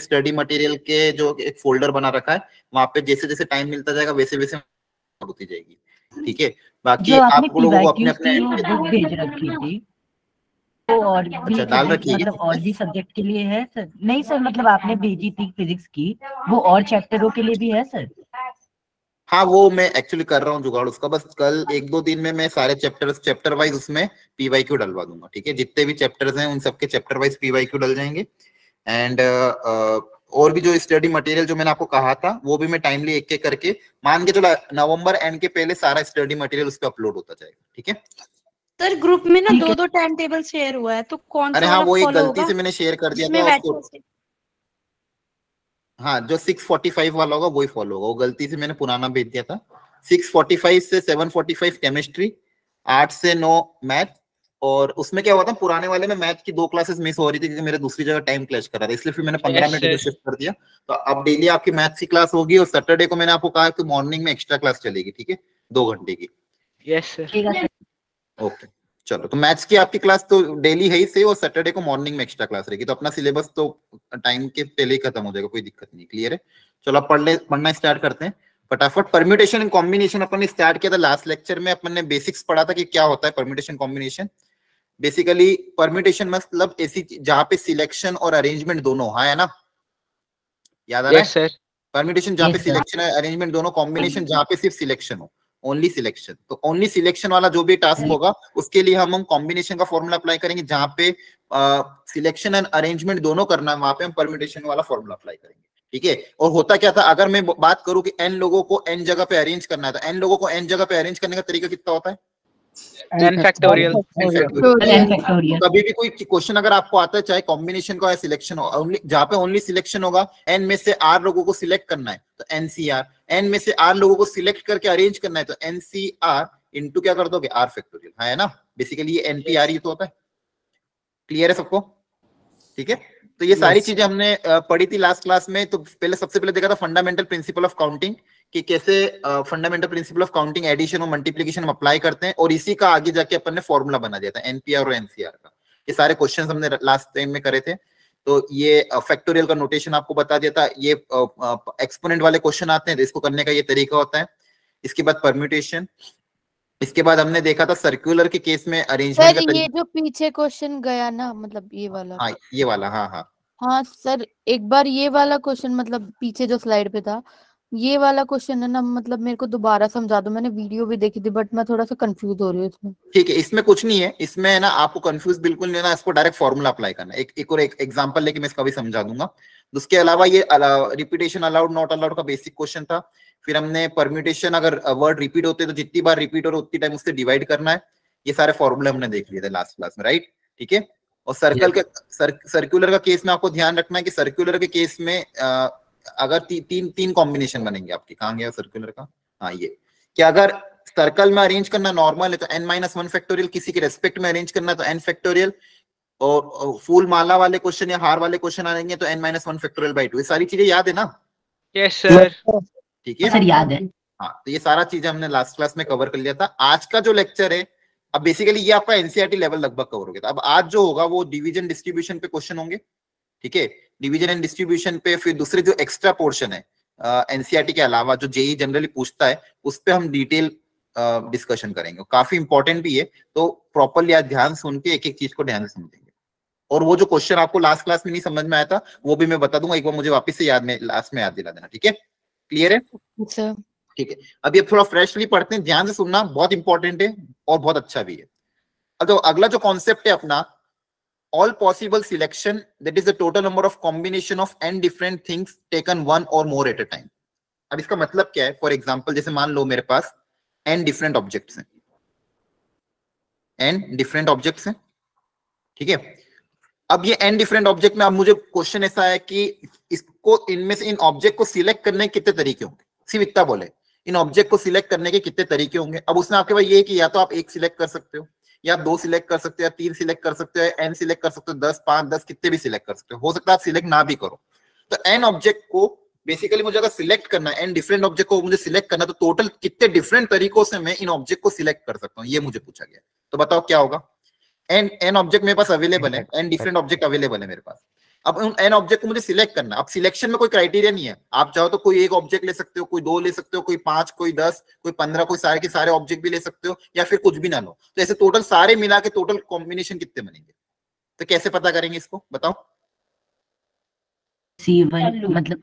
Study material के जो एक फोल्डर बना रखा है, वहां पे जैसे जैसे टाइम मिलता जाएगा वैसे वैसे होती जाएगी, ठीक है। बाकी आप लोगों को अपने अपने बुक भेज रखी थी तो और भी डाल रखी मतलब और भी सब्जेक्ट के लिए है सर? नहीं सर, मतलब आपने भेजी थी फिजिक्स की, वो और चैप्टरों के लिए भी है सर? हाँ, वो मैं एक्चुअली कर रहा हूँ जुगाड़ उसका, बस कल 1-2 दिन में मैं सारे चैप्टर वाइज उसमें पीवाईक्यू डलवा दूंगा, ठीक है। जितने भी चैप्टर्स हैं उन सबके चैप्टर वाइज पीवाईक्यू डल जाएंगे। एंड और भी जो स्टडी मटेरियल जो मैंने आपको कहा था वो भी मैं टाइमली एक एक करके, मान के चलो नवंबर एंड के पहले सारा स्टडी मटेरियल उस पर अपलोड होता जाएगा, ठीक है। सर ग्रुप में ना 2-2 टाइम टेबल शेयर हुआ है, तो कौन अरे सा हाँ, वाला वो एक फॉलो गलती होगा से मैंने शेयर कर दिया जिसमें था उसको। वैसे? हाँ, जो 6:45 वाला होगा वही फॉलो होगा, वो गलती से मैंने पुराना भेज दिया था। 6:45 से 7:45 केमिस्ट्री, 8 से 9 मैथ। और उसमें क्या हुआ था, पुराने वाले में मैथ की 2 क्लासेस मिस हो रही थी क्योंकि मेरे दूसरी जगह टाइम क्लैश कर रहा था, इसलिए फिर मैंने 15 मिनट इधर शिफ्ट कर दिया। तो अब डेली आपकी मैथ्स की क्लास होगी, और सैटरडे को मैंने आपको कहा कि मॉर्निंग में एक्स्ट्रा क्लास चलेगी, ठीक है, 2 घंटे की। Yes sir. ओके, चलो, तो मैथ्स की आपकी क्लास तो डेली है ही सही, और सैटरडे को मॉर्निंग में एक्स्ट्रा क्लास रहेगी, तो अपना सिलेबस तो टाइम के पहले ही खत्म हो जाएगा, कोई दिक्कत नहीं। क्लियर है? चलो अब पढ़ना स्टार्ट करते हैं फटाफट। परम्यूटेशन एंड कॉम्बिनेशन अपन ने स्टार्ट किया था लास्ट लेक्चर में, अपन ने बेसिक्स पढ़ा था कि क्या होता है परम्यूटेशन कॉम्बिनेशन। बेसिकली परम्यूटेशन मतलब ऐसी जहां पे सिलेक्शन और अरेंजमेंट दोनों, हाँ है ना, याद आ रहा है? सर। परम्यूटेशन जहां पे सिलेक्शन है अरेंजमेंट दोनों, कॉम्बिनेशन जहां पे सिर्फ सिलेक्शन हो, ओनली सिलेक्शन। तो ओनली सिलेक्शन वाला जो भी टास्क होगा उसके लिए हम कॉम्बिनेशन का फॉर्मूला अप्लाई करेंगे, जहां पे सिलेक्शन एंड अरेंजमेंट दोनों करना है वहां पे हम परम्यूटेशन वाला फॉर्मूला अप्लाई करेंगे, ठीक है। और होता क्या था, अगर मैं बात करूं कि n लोगों को n जगह पे अरेंज करना है, तो n लोगों को n जगह पे अरेंज करने का तरीका कितना होता है? n factorial. कभी भी कोई क्वेश्चन अगर आपको आता है, चाहे कॉम्बिनेशन का या सिलेक्शन हो, जहां पे ओनली सिलेक्शन होगा, n में से r लोगों को सिलेक्ट करना है तो NCR, n में से r लोगों को सिलेक्ट करके अरेंज करना है तो NCR इंटू क्या कर दोगे, r फैक्टोरियल, है ना। बेसिकली ये NPR ही तो होता है। क्लियर है सबको? ठीक है, तो ये सारी चीजें हमने पढ़ी थी लास्ट क्लास में। तो पहले सबसे पहले देखा था फंडामेंटल प्रिंसिपल ऑफ काउंटिंग, कि कैसे fundamental principle of counting addition और मल्टीप्लिकेशन हम अप्लाई करते हैं, और इसी का आगे जाके अपन ने फॉर्मूला बना दिया था एनपीआर और एनसीआर का। ये सारे क्वेश्चंस हमने लास्ट टाइम में करे थे। तो ये फैक्टोरियल का नोटेशन आपको बता दिया था। ये एक्सपोनेंट वाले क्वेश्चन आते हैं तो इसको करने का ये तरीका होता है। इसके बाद परम्यूटेशन, इसके बाद हमने देखा था सर्कुलर के केस में अरेंजमेंट का ये जो पीछे क्वेश्चन गया ना, मतलब ये वाला, हाँ ये वाला, हाँ सर, एक बार ये वाला क्वेश्चन, मतलब पीछे जो स्लाइड पे था ये वाला क्वेश्चन है ना, मतलब मेरे को दोबारा समझा दो। मैंने वीडियो भी देखी थी बट मैं थोड़ा सा कंफ्यूज हो रही हूँ इसमें। ठीक है, इसमें कुछ नहीं है, इसमें है ना आपको कंफ्यूज बिल्कुल नहीं होना, इसको डायरेक्ट फॉर्मूला अप्लाई करना है। एक और एक एग्जांपल लेके मैं इसका भी समझा दूंगा। उसके अलावा ये रिपीटेशन अलाउड नॉट अलाउड का बेसिक क्वेश्चन था। फिर हमने परम्यूटेशन, अगर वर्ड रिपीट होते तो जितनी बार रिपीट हो रहा उतनी टाइम उससे डिवाइड करना है। ये सारे फॉर्मूले हमने देख लिए थे लास्ट क्लास में, राइट? ठीक है, और सर्कुलर का केस में आपको ध्यान रखना है कि सर्कुलर के केस में अगर तीन कॉम्बिनेशन बनेंगे आपके। कहाँ गया सर्कुलर का? हाँ, ये कि अगर सर्कल में अरेंज करना नॉर्मल है तो n-1 फैक्टोरियल, किसी के रेस्पेक्ट में अरेंज करना तो n फैक्टोरियल, और फूल माला वाले क्वेश्चन या हार वाले क्वेश्चन आएंगे तो n-1 फैक्टोरियल बाई 2। ये सारी चीजें याद है ना? Yes sir. ठीक है सर, याद है। हाँ, तो ये सारा चीजें हमने लास्ट क्लास में कवर कर लिया था। आज का जो लेक्चर है, अब बेसिकली ये आपका एनसीईआरटी लेवल लगभग कवर हो गया था। अब आज जो होगा वो डिवीजन डिस्ट्रीब्यूशन पे क्वेश्चन होंगे, ठीक है, डिवीजन एंड डिस्ट्रीब्यूशन पे। फिर दूसरे जो एक्स्ट्रा पोर्शन है एनसीईआरटी के अलावा जो जेई जनरली पूछता है, उस पे हम डिटेल डिस्कशन करेंगे। काफी इंपॉर्टेंट भी है, तो प्रॉपरली आज ध्यान सुन के एक एक चीज को ध्यान से समझेंगे। और वो जो क्वेश्चन आपको लास्ट क्लास में नहीं समझ में आया था वो भी मैं बता दूंगा, एक बार मुझे वापस से लास्ट में याद दिला देना, ठीक है? क्लियर है? ठीक है, अभी अब थोड़ा फ्रेशली पढ़ते हैं, ध्यान से सुनना, बहुत इंपॉर्टेंट है और बहुत अच्छा भी है। अब तो अगला जो कॉन्सेप्ट है अपना, all possible selection, that is the total number of combination of n different things taken one or more at a time। अब इसका मतलब क्या है? फॉर एग्जांपल जैसे मान लो मेरे पास n डिफरेंट ऑब्जेक्ट्स हैं, n डिफरेंट ऑब्जेक्ट्स हैं, ठीक है। अब ये n डिफरेंट ऑब्जेक्ट में अब मुझे क्वेश्चन ऐसा है कि इसको, इनमें से इन ऑब्जेक्ट को सिलेक्ट करने के कितने तरीके होंगे? सिर्फ इतना बोले, इन ऑब्जेक्ट को सिलेक्ट करने के कितने तरीके होंगे? अब उसने आपके पास ये कि या तो आप एक सिलेक्ट कर सकते हो, या आप 2 सिलेक्ट कर सकते हो, या 3 सिलेक्ट कर सकते हो, या n सिलेक्ट कर सकते हो, 10, 5, 10 कितने भी सिलेक्ट कर सकते हो सकता है आप सिलेक्ट ना भी करो। तो n ऑब्जेक्ट को बेसिकली मुझे अगर सिलेक्ट करना है, n डिफरेंट ऑब्जेक्ट को मुझे सिलेक्ट करना है, तो टोटल कितने डिफरेंट तरीकों से मैं इन ऑब्जेक्ट को सिलेक्ट कर सकता हूँ, ये मुझे पूछा गया। तो बताओ क्या होगा? n ऑब्जेक्ट मेरे पास अवेलेबल है, n डिफरेंट ऑब्जेक्ट अवेलेबल है मेरे पास। अब उन n ऑब्जेक्ट को मुझे सिलेक्ट करना है। अब सिलेक्शन में कोई क्राइटेरिया नहीं है, आप चाहो तो कोई एक ऑब्जेक्ट ले सकते हो, कोई 2 ले सकते हो, कोई 5, कोई 10, कोई 15, कोई सारे के सारे ऑब्जेक्ट भी ले सकते हो, या फिर कुछ भी ना लो। तो ऐसे टोटल सारे मिला के टोटल कॉम्बिनेशन कितने बनेंगे, तो कैसे पता करेंगे इसको बताओ? C1 मतलब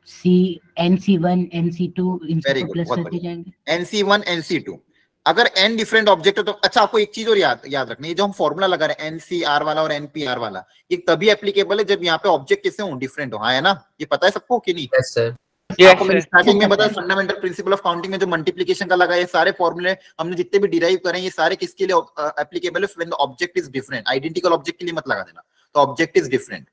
NC1 NC2 इन Very सबको good, प्लस बहुत करते जाएंगे। NC1 NC2 अगर n डिफरेंट ऑब्जेक्ट है तो अच्छा आपको एक चीज और याद रखनी है, जो हम फॉर्मूला लगा रहे हैं NCR वाला और NPR वाला, ये तभी एप्लीकेबल है जब यहाँ पे ऑब्जेक्ट कैसे हो, डिफरेंट हो। हाँ है ना, ये पता है सबको कि नहीं? Yes sir. आपको मैंने स्टार्टिंग में बताया फंडामेंटल प्रिंसिपल ऑफ काउंटिंग में जो मल्टीप्लिकेशन का लगा, ये सारे फॉर्मूले हमने जितने भी डिराइव करे ये सारे किसके लिए एप्लीकेबल है? When the object is different. Identical object के लिए मत लगा देना, तो ऑब्जेक्ट इज डिफरेंट,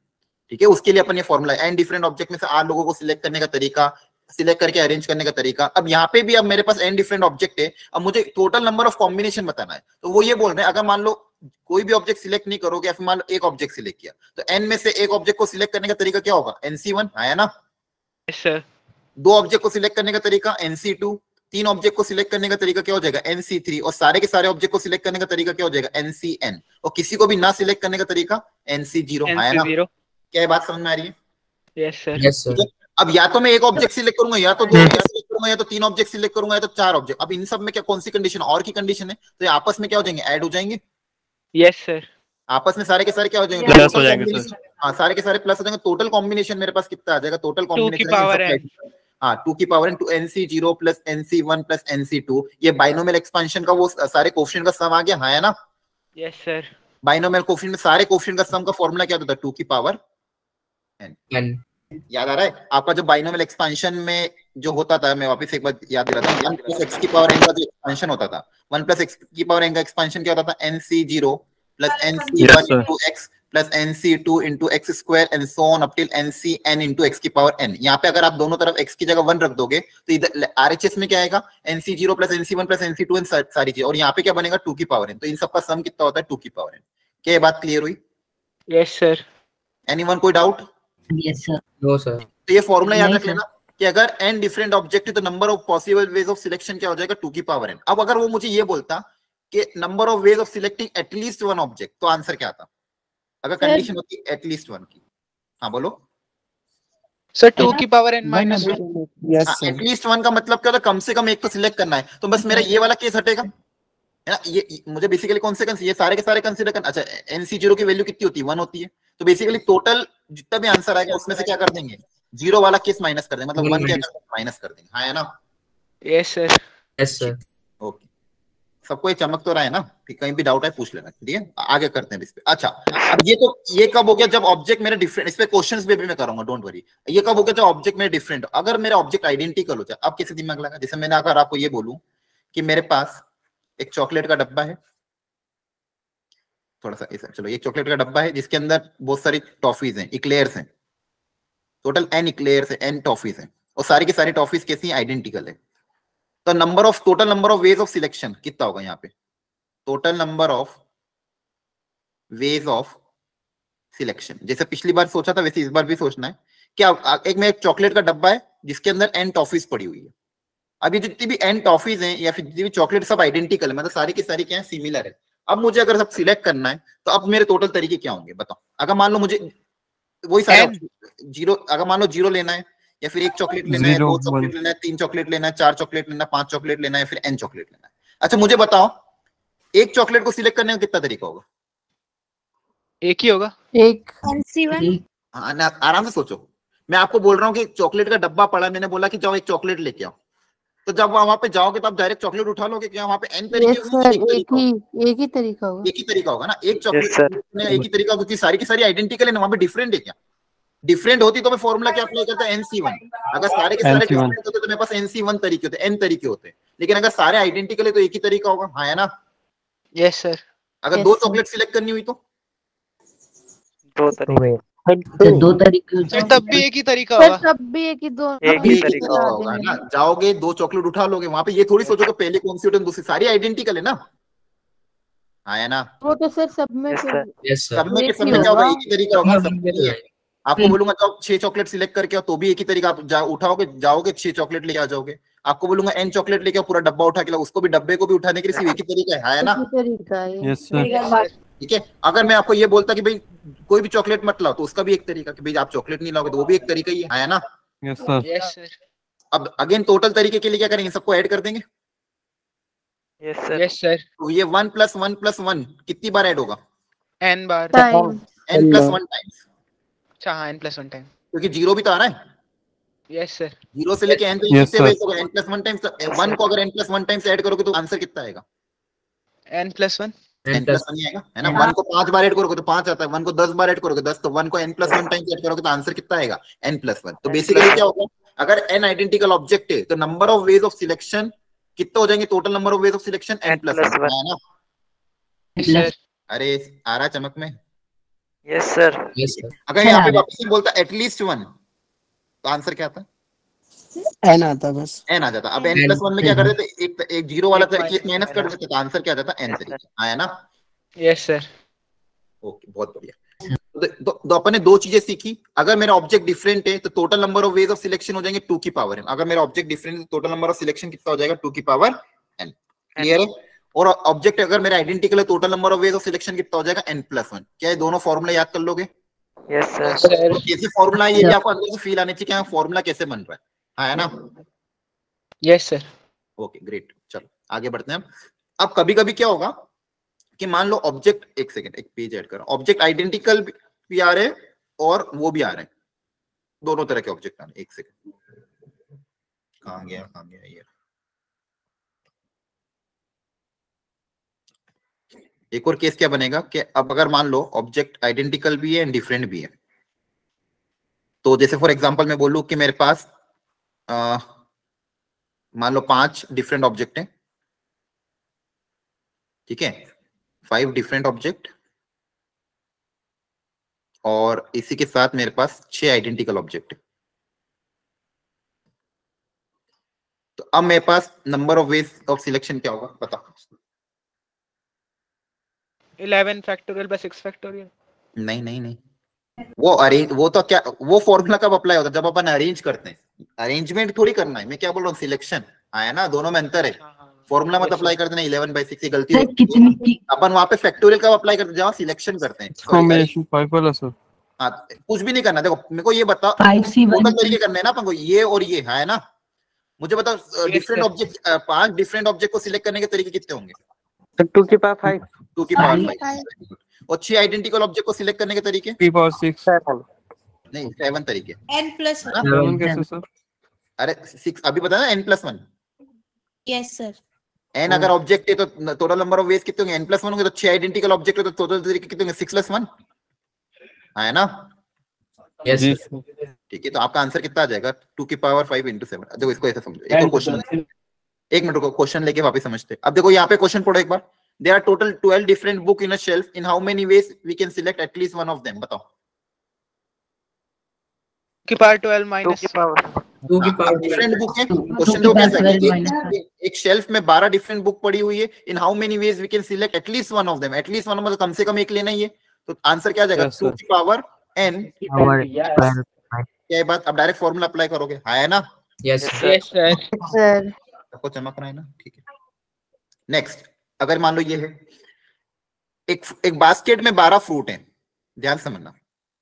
ठीक है, उसके लिए अपन ये फॉर्मूला एन डिफरेंट ऑब्जेक्ट में से आर लोगों को सिलेक्ट करने का तरीका, सिलेक्ट करके अरेंज करने का तरीका। अब यहाँ पे भी अब मेरे पास n डिफरेंट ऑब्जेक्ट है, अब मुझे टोटल नंबर ऑफ कॉम्बिनेशन बताना है। तो वो ये बोल रहे हैं अगर मान लो कोई भी ऑब्जेक्ट सिलेक्ट नहीं करोगे, या फिर मान लो एक ऑब्जेक्ट सिलेक्ट किया, तो n में से एक ऑब्जेक्ट को सिलेक्ट करने का तरीका क्या होगा? NC1 है ना? Yes sir. 2 ऑब्जेक्ट को सिलेक्ट करने का तरीका NC2, 3 ऑब्जेक्ट को सिलेक्ट करने का तरीका क्या हो जाएगा? NC3, और सारे के सारे ऑब्जेक्ट को सिलेक्ट करने का तरीका क्या हो जाएगा? NCN, और किसी को भी ना सिलेक्ट करने का तरीका NC0 है ना? क्या ये बात समझ में आ रही है? Yes sir. Yes sir. अब या तो मैं एक ऑब्जेक्ट सिलेक्ट करूंगा, या तो 2 ऑब्जेक्ट सिलेक्ट करूंगा, या तो 3 ऑब्जेक्ट सिलेक्ट करूंगा, या तो 4 ऑब्जेक्ट। अब इन सब में क्या कौन सी कंडीशन और की कंडीशन है? तो ये आपस में क्या हो जाएंगे? ऐड हो जाएंगे। Yes sir. आपस में सारे के सारे क्या हो जाएंगे? प्लस हो जाएंगे सर। हाँ सारे के सारे प्लस हो जाएंगे। टोटल कॉम्बिनेशन मेरे पास कितना आ जाएगा? टोटल 2 की कॉम्बिनेशन पावर n। हाँ 2 की power n, NC0 plus NC1 plus NC2, ये बाइनोमियल एक्सपेंशन का वो सारे कोएफिशिएंट का सम आ गया। हाँ है ना? Yes sir. बाइनोमियल कोएफिशिएंट में सारे कोएफिशिएंट का सम का फॉर्मूला क्या होता था? 2 की पावर n। याद आ रहा है आपका? जो बाइनोमियल एक्सपेंशन में जो होता था, मैं वापस एक बार याद दिला था, 1 प्लस x की पावर n का जो एक्सपेंशन होता था, 1 प्लस x की पावर n का एक्सपेंशन क्या होता था? NC0 plus NC1 into x plus NC2 into x square and so on up till NCn into x की पावर n। यहाँ पे अगर आप दोनों तरफ x की जगह 1 रख दोगे तो इधर RHS में क्या आएगा? NC0 plus NC1 plus NC2 सारी चीज, और यहाँ पे क्या बनेगा? 2 की पावर n। तो इन सबका सम कितना होता है? 2 की पावर n। क्या ये बात क्लियर हुई? Yes sir. एनीवन कोई doubt? Yes sir. No sir. तो ये फॉर्मूला याद नहीं रख लेना कि अगर n डिफरेंट ऑब्जेक्ट है तो number of possible ways of selection क्या हो जाएगा? 2 की पावर n। अब अगर वो मुझे ये बोलता कि number of ways of selecting at least 1 object, तो आंसर क्या आता? अगर कंडीशन होती एटलीस्ट 1 की। हाँ बोलो सर। 2 की power n minus 1। Yes at least 1 का मतलब क्या होता है? कम से कम एक तो सिलेक्ट करना है। तो बस मेरा ये वाला केस हटेगा, है ना? ये मुझे बेसिकली कौन से ये सारे के सारे कंसीडर करना। अच्छा NC0 की वैल्यू कितनी होती है? 1 होती है। तो बेसिकली टोटल जितना भी आंसर आएगा उसमें से क्या कर देंगे? 0 वाला केस माइनस कर देंगे, मतलब 1 क्या कर देंगे? माइनस कर देंगे। हाँ है ना? Yes sir. Yes sir. Okay, सबको ये चमक तो रहा है ना? फिर कहीं भी डाउट है पूछ लेना, ठीक है? आगे करते हैं इस पे। अच्छा अब ये कब हो गया? जब ऑब्जेक्ट मेरे डिफरेंट, इस पे क्वेश्चंस भी मैं करूंगा, डोंट वरी। ये कब हो गया? जब ऑब्जेक्ट मेरे डिफरेंट हो। अगर मेरा ऑब्जेक्ट आइडेंटिकल हो जाए, अब कैसे दिमाग लगा? जैसे मैंने अगर आपको ये बोलूं कि मेरे पास एक चॉकलेट का डब्बा है, थोड़ा सा ऐसा, चलो एक चॉकलेट का डब्बा है जिसके अंदर बहुत सारी टॉफीज हैं, इक्लेयर्स हैं, टोटल n इक्लेयर्स है, n टॉफीज हैं, और सारी की सारी टॉफीज कैसी आइडेंटिकल है। तो total number of ways of selection कितना होगा यहाँ पे? Total number of ways of selection, जैसे पिछली बार सोचा था वैसे इस बार भी सोचना है। क्या एक में एक चॉकलेट का डब्बा है जिसके अंदर n टॉफीज पड़ी हुई है। अब ये जितनी भी n टॉफीज हैं या फिर जितनी भी चॉकलेट, सब आइडेंटिकल है, मतलब सारी की सारी क्या है? सिमिलर है। अब मुझे अगर सब सिलेक्ट करना है तो अब मेरे टोटल तरीके क्या होंगे बताओ? अगर मान लो मुझे वही सारे 0, अगर मान लो 0 लेना है, या फिर 1 चॉकलेट लेना है, 2 चॉकलेट लेना है, 3 चॉकलेट लेना है, 4 चॉकलेट लेना है, 5 चॉकलेट लेना है, फिर n चॉकलेट लेना है। अच्छा मुझे बताओ एक चॉकलेट को सिलेक्ट करने का कितना तरीका होगा? एक ही होगा। एक NC1 हाँ ना, आराम से सोचो। मैं आपको बोल रहा हूँ कि चॉकलेट का डब्बा पड़ा, मैंने बोला कि जाओ एक चॉकलेट लेके आओ, तो जब वहां पे जाओगे तो आप डायरेक्ट चॉकलेट उठा लोगे? क्या वहां पे n तरीके यस सर, एक ही तरीका होगा। एक ही तरीका होगा ना? एक चॉकलेट एक ही तरीका होगी, सारी की सारी आइडेंटिकल है ना? वहां पे डिफरेंट है क्या? डिफरेंट होती तो मैं फॉर्मूला क्या अप्लाई करता? NC1। अगर सारे के सारे डिफरेंट होते तो मेरे पास NC1 तरीके होते, n तरीके होते, लेकिन अगर सारे आइडेंटिकल है तो एक ही तरीका होगा। हाँ है ना? Yes sir. अगर 2 चॉकलेट सिलेक्ट करनी हुई तो 2 तरीके। तो 2 तरीके सर तब भी एक ही तरीका सर होगा। तब भी एक ही दो एक ही एक ही तरीका तरीका होगा ना? जाओगे 2 चॉकलेट उठा लोगे, वहां पे ये थोड़ी सोचोगे पहले कौन सी होती है दूसरी, सारी आइडेंटिकल है ना? हाँ है ना? वो तो सर सब में Yes, फिर sir. Yes sir. सब में एक सब ही में क्या होगा? होगा। एक ही तरीका होगा सब में। आपको बोलूंगा जाओ 6 चॉकलेट सिलेक्ट करके आओ, तो भी एक ही तरीका। आप उठाओगे, जाओगे 6 चॉकलेट लेके आ जाओगे। आपको बोलूंगा n चॉकलेट लेके आओ, पूरा डब्बा उठा के लाओ, उसको भी डब्बे को भी उठाने के लिए सिर्फ एक ही तरीका है ना? एक ही तरीका है। Yes sir. ठीक है। अगर मैं आपको ये बोलता कि भाई कोई भी चॉकलेट मत लाओ, तो उसका भी एक तरीका कि भाई आप चॉकलेट नहीं लाओगे तो वो भी एक तरीका ही है ना। Yes sir. Yes sir. अब अगेन टोटल तरीके के लिए क्या करेंगे, सबको ऐड कर देंगे। Yes sir. Yes sir. तो ये 1 + 1 + 1 कितनी बार ऐड होगा, n बार। टाइम n + 1 टाइम्स, अच्छा हाँ n + 1 टाइम। क्योंकि 0 भी तो आ रहा है। Yes sir. 0 से लेके n तक Yes, कितने sir. वेज होगा, n + 1 टाइम्स। 1 को अगर n + 1 टाइम्स ऐड करोगे तो आंसर कितना आएगा, n + 1। n + 1 ही आएगा, है ना। 1 को 5 बार ऐड करोगे तो 5 आता है, 1 को 10 बार ऐड करोगे 10, तो 1 को n + 1 टाइम्स ऐड करोगे तो आंसर कितना आएगा, n + 1। तो बेसिकली क्या होगा, अगर n आइडेंटिकल ऑब्जेक्ट है तो number of ways of selection कितने हो जाएंगे, total number of ways of selection n + 1 है ना। सर। अरे आ रहा चमक में। Yes sir. Yes sir. अगर यहाँ पे वापस से बोलता एटलीस्ट 1 तो आंसर क्या आता, एन आता बस, n आ जाता। अब n + 1 में क्या कर देते, एक 0 वाला तरीके माइनस कर देते, तो आंसर क्या आ जाता, n तरीके आया ना। Yes sir. ओके बहुत बढ़िया। तो अपन ने दो चीजें सीखी, अगर मेरा ऑब्जेक्ट डिफरेंट है तो total number of ways of selection हो जाएंगे 2 की पावर n। अगर मेरा ऑब्जेक्ट डिफरेंट है तो टोटल नंबर ऑफ सिलेक्शन कितना हो जाएगा, 2 की पावर n। क्लियर है। और ऑब्जेक्ट अगर मेरा आइडेंटिकल है, total number of ways of selection कितना हो जाएगा, n + 1। क्या ये दोनों फॉर्मूला याद कर लोगे। Yes sir. तो कैसे फॉर्मूला है ये भी आपको अंदर से फील आने चाहिए कि फॉर्मूला कैसे बन रहा है ना। Yes sir. ओके ग्रेट, चलो आगे बढ़ते हैं हम। अब कभी कभी क्या होगा कि मान लो ऑब्जेक्ट, एक सेकंड एक पेज ऐड करो, ऑब्जेक्ट आइडेंटिकल भी आ रहे हैं और वो भी आ रहे हैं, दोनों तरह के ऑब्जेक्ट आ रहे हैं। एक सेकंड, कहां गया ये। एक और केस क्या बनेगा कि अब अगर मान लो ऑब्जेक्ट आइडेंटिकल भी है एंड डिफरेंट भी है, तो जैसे फॉर एग्जांपल मैं बोलूं कि मेरे पास मान लो 5 डिफरेंट ऑब्जेक्ट हैं, ठीक है, 5 डिफरेंट ऑब्जेक्ट, और इसी के साथ मेरे पास 6 आइडेंटिकल ऑब्जेक्ट है। तो अब मेरे पास number of ways of selection क्या होगा, बताओ। 11 फैक्टोरियल + 6 फैक्टोरियल। नहीं, वो अरेंज, वो तो क्या, वो फॉर्मूला कब अप्लाई होता है, जब अपन अरेंज करते हैं। अरेंजमेंट थोड़ी करना है, मैं क्या बोल रहा हूँ, सिलेक्शन आया ना, दोनों में अंतर है। फॉर्मूला मत अप्लाई कर देना 11/6, ये गलती होती है। अपन वहां पे फैक्टोरियल कब अप्लाई करते हैं, जहाँ सिलेक्शन करते हैं। कॉम्बिनेशन 5 वाला सर। हाँ कुछ भी नहीं करना, देखो मेरे को ये बताओ, 5C1 टोटल तरीके करने हैं ना अपन को, ये और ये है ना। मुझे बताओ डिफरेंट ऑब्जेक्ट, 5 डिफरेंट ऑब्जेक्ट को सिलेक्ट करने के तरीके कितने होंगे, 2 की पावर 5। 2 की पावर 5। और 6 आइडेंटिकल ऑब्जेक्ट को सिलेक्ट करने के तरीके, 3 पावर 6। नहीं 7 तरीके। n + 1। 7 कैसे सर। अरे 6 अभी बताया ना, n + 1। Yes sir. n अगर ऑब्जेक्ट है तो टोटल नंबर ऑफ वेज कितने होंगे, n + 1 होंगे। तो 6 आइडेंटिकल ऑब्जेक्ट है तो टोटल तरीके कितने होंगे, 6 + 1 है ना। यस जी सर। ठीक है, तो आपका आंसर कितना आ जाएगा, 2 की पावर 5 × 7। देखो इसको ऐसे समझो, एक और क्वेश्चन, एक मिनट को क्वेश्चन लेके वापस समझते हैं। अब देखो यहाँ पे क्वेश्चन पढ़ो एक बार। There are total 12 different book in a shelf. In how many ways we can select at least one of them? बताओ। 2 की पावर 12 - 2 की पावर 2 की पावर डिफरेंट बुक है, 2 क्वेश्चन की देखो पावर कैसा 12 है, माइनस एक शेल्फ में 12 डिफरेंट बुक पड़ी हुई है। In how many ways we can select at least one of them. At least one मतलब कम से कम एक लेना ही है। तो आंसर क्या आ जाएगा, Yes, 2 sir. की पावर n। क्या बात, अब डायरेक्ट फॉर्मूला अप्लाई करोगे, है ना। Yes yes sir. सर आपको चमक रहा है ना, ठीक है। नेक्स्ट, अगर मान लो ये है एक बास्केट में 12 फ्रूट हैं, ध्यान समझना।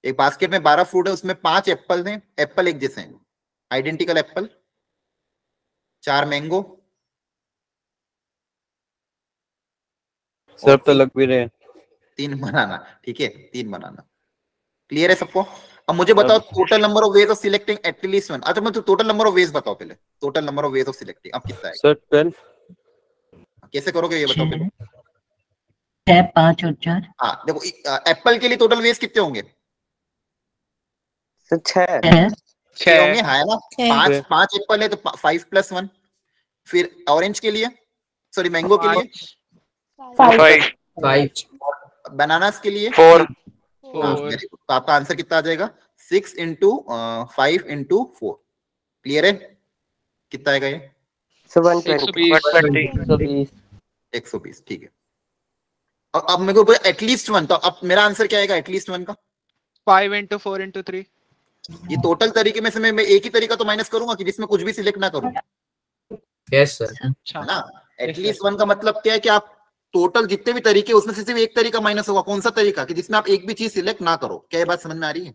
एक बास्केट में 12 फ्रूट है, उसमें 5 एप्पल हैं, एप्पल एक जैसे हैं, आइडेंटिकल एप्पल, 4 मैंगो, सर तो लग भी रहे हैं। 3 बनाना, ठीक है, 3 बनाना। क्लियर है सबको। अब मुझे बताओ total number of ways of selecting eight least one. अच्छा मुझे टोटल नंबर ऑफ वेज बताओ पहले, total number of ways of selecting अब कितना है, सर 12। कैसे करोगे ये बताओ पहले। 6, 5 और 4। हाँ देखो एप्पल के लिए टोटल वेज कितने होंगे, 6 6 होंगे, है ना। 6 5 एप्पल है तो 5 + 1। फिर ऑरेंज के लिए, सॉरी मैंगो के लिए 5 बनानास के लिए 4 वेरी गुड। तो आपका आंसर कितना आ जाएगा, 6 × 5 × 4। क्लियर है, कितना आएगा ये, 120 120। ठीक है। और अब मेरे को एटलीस्ट वन, तो अब मेरा आंसर क्या आएगा एटलीस्ट वन का, 5 × 4 × 3। ये टोटल तरीके में से मैं एक ही तरीका तो माइनस करूंगा कि जिसमें कुछ भी सिलेक्ट ना करूं, यस सर है ना। एटलीस्ट वन का मतलब क्या है कि आप टोटल जितने भी तरीके उसमें से सिर्फ एक तरीका माइनस होगा। कौन सा तरीका? कि जिसमें आप एक भी चीज सिलेक्ट ना करो। क्या ये बात समझ में आ रही है?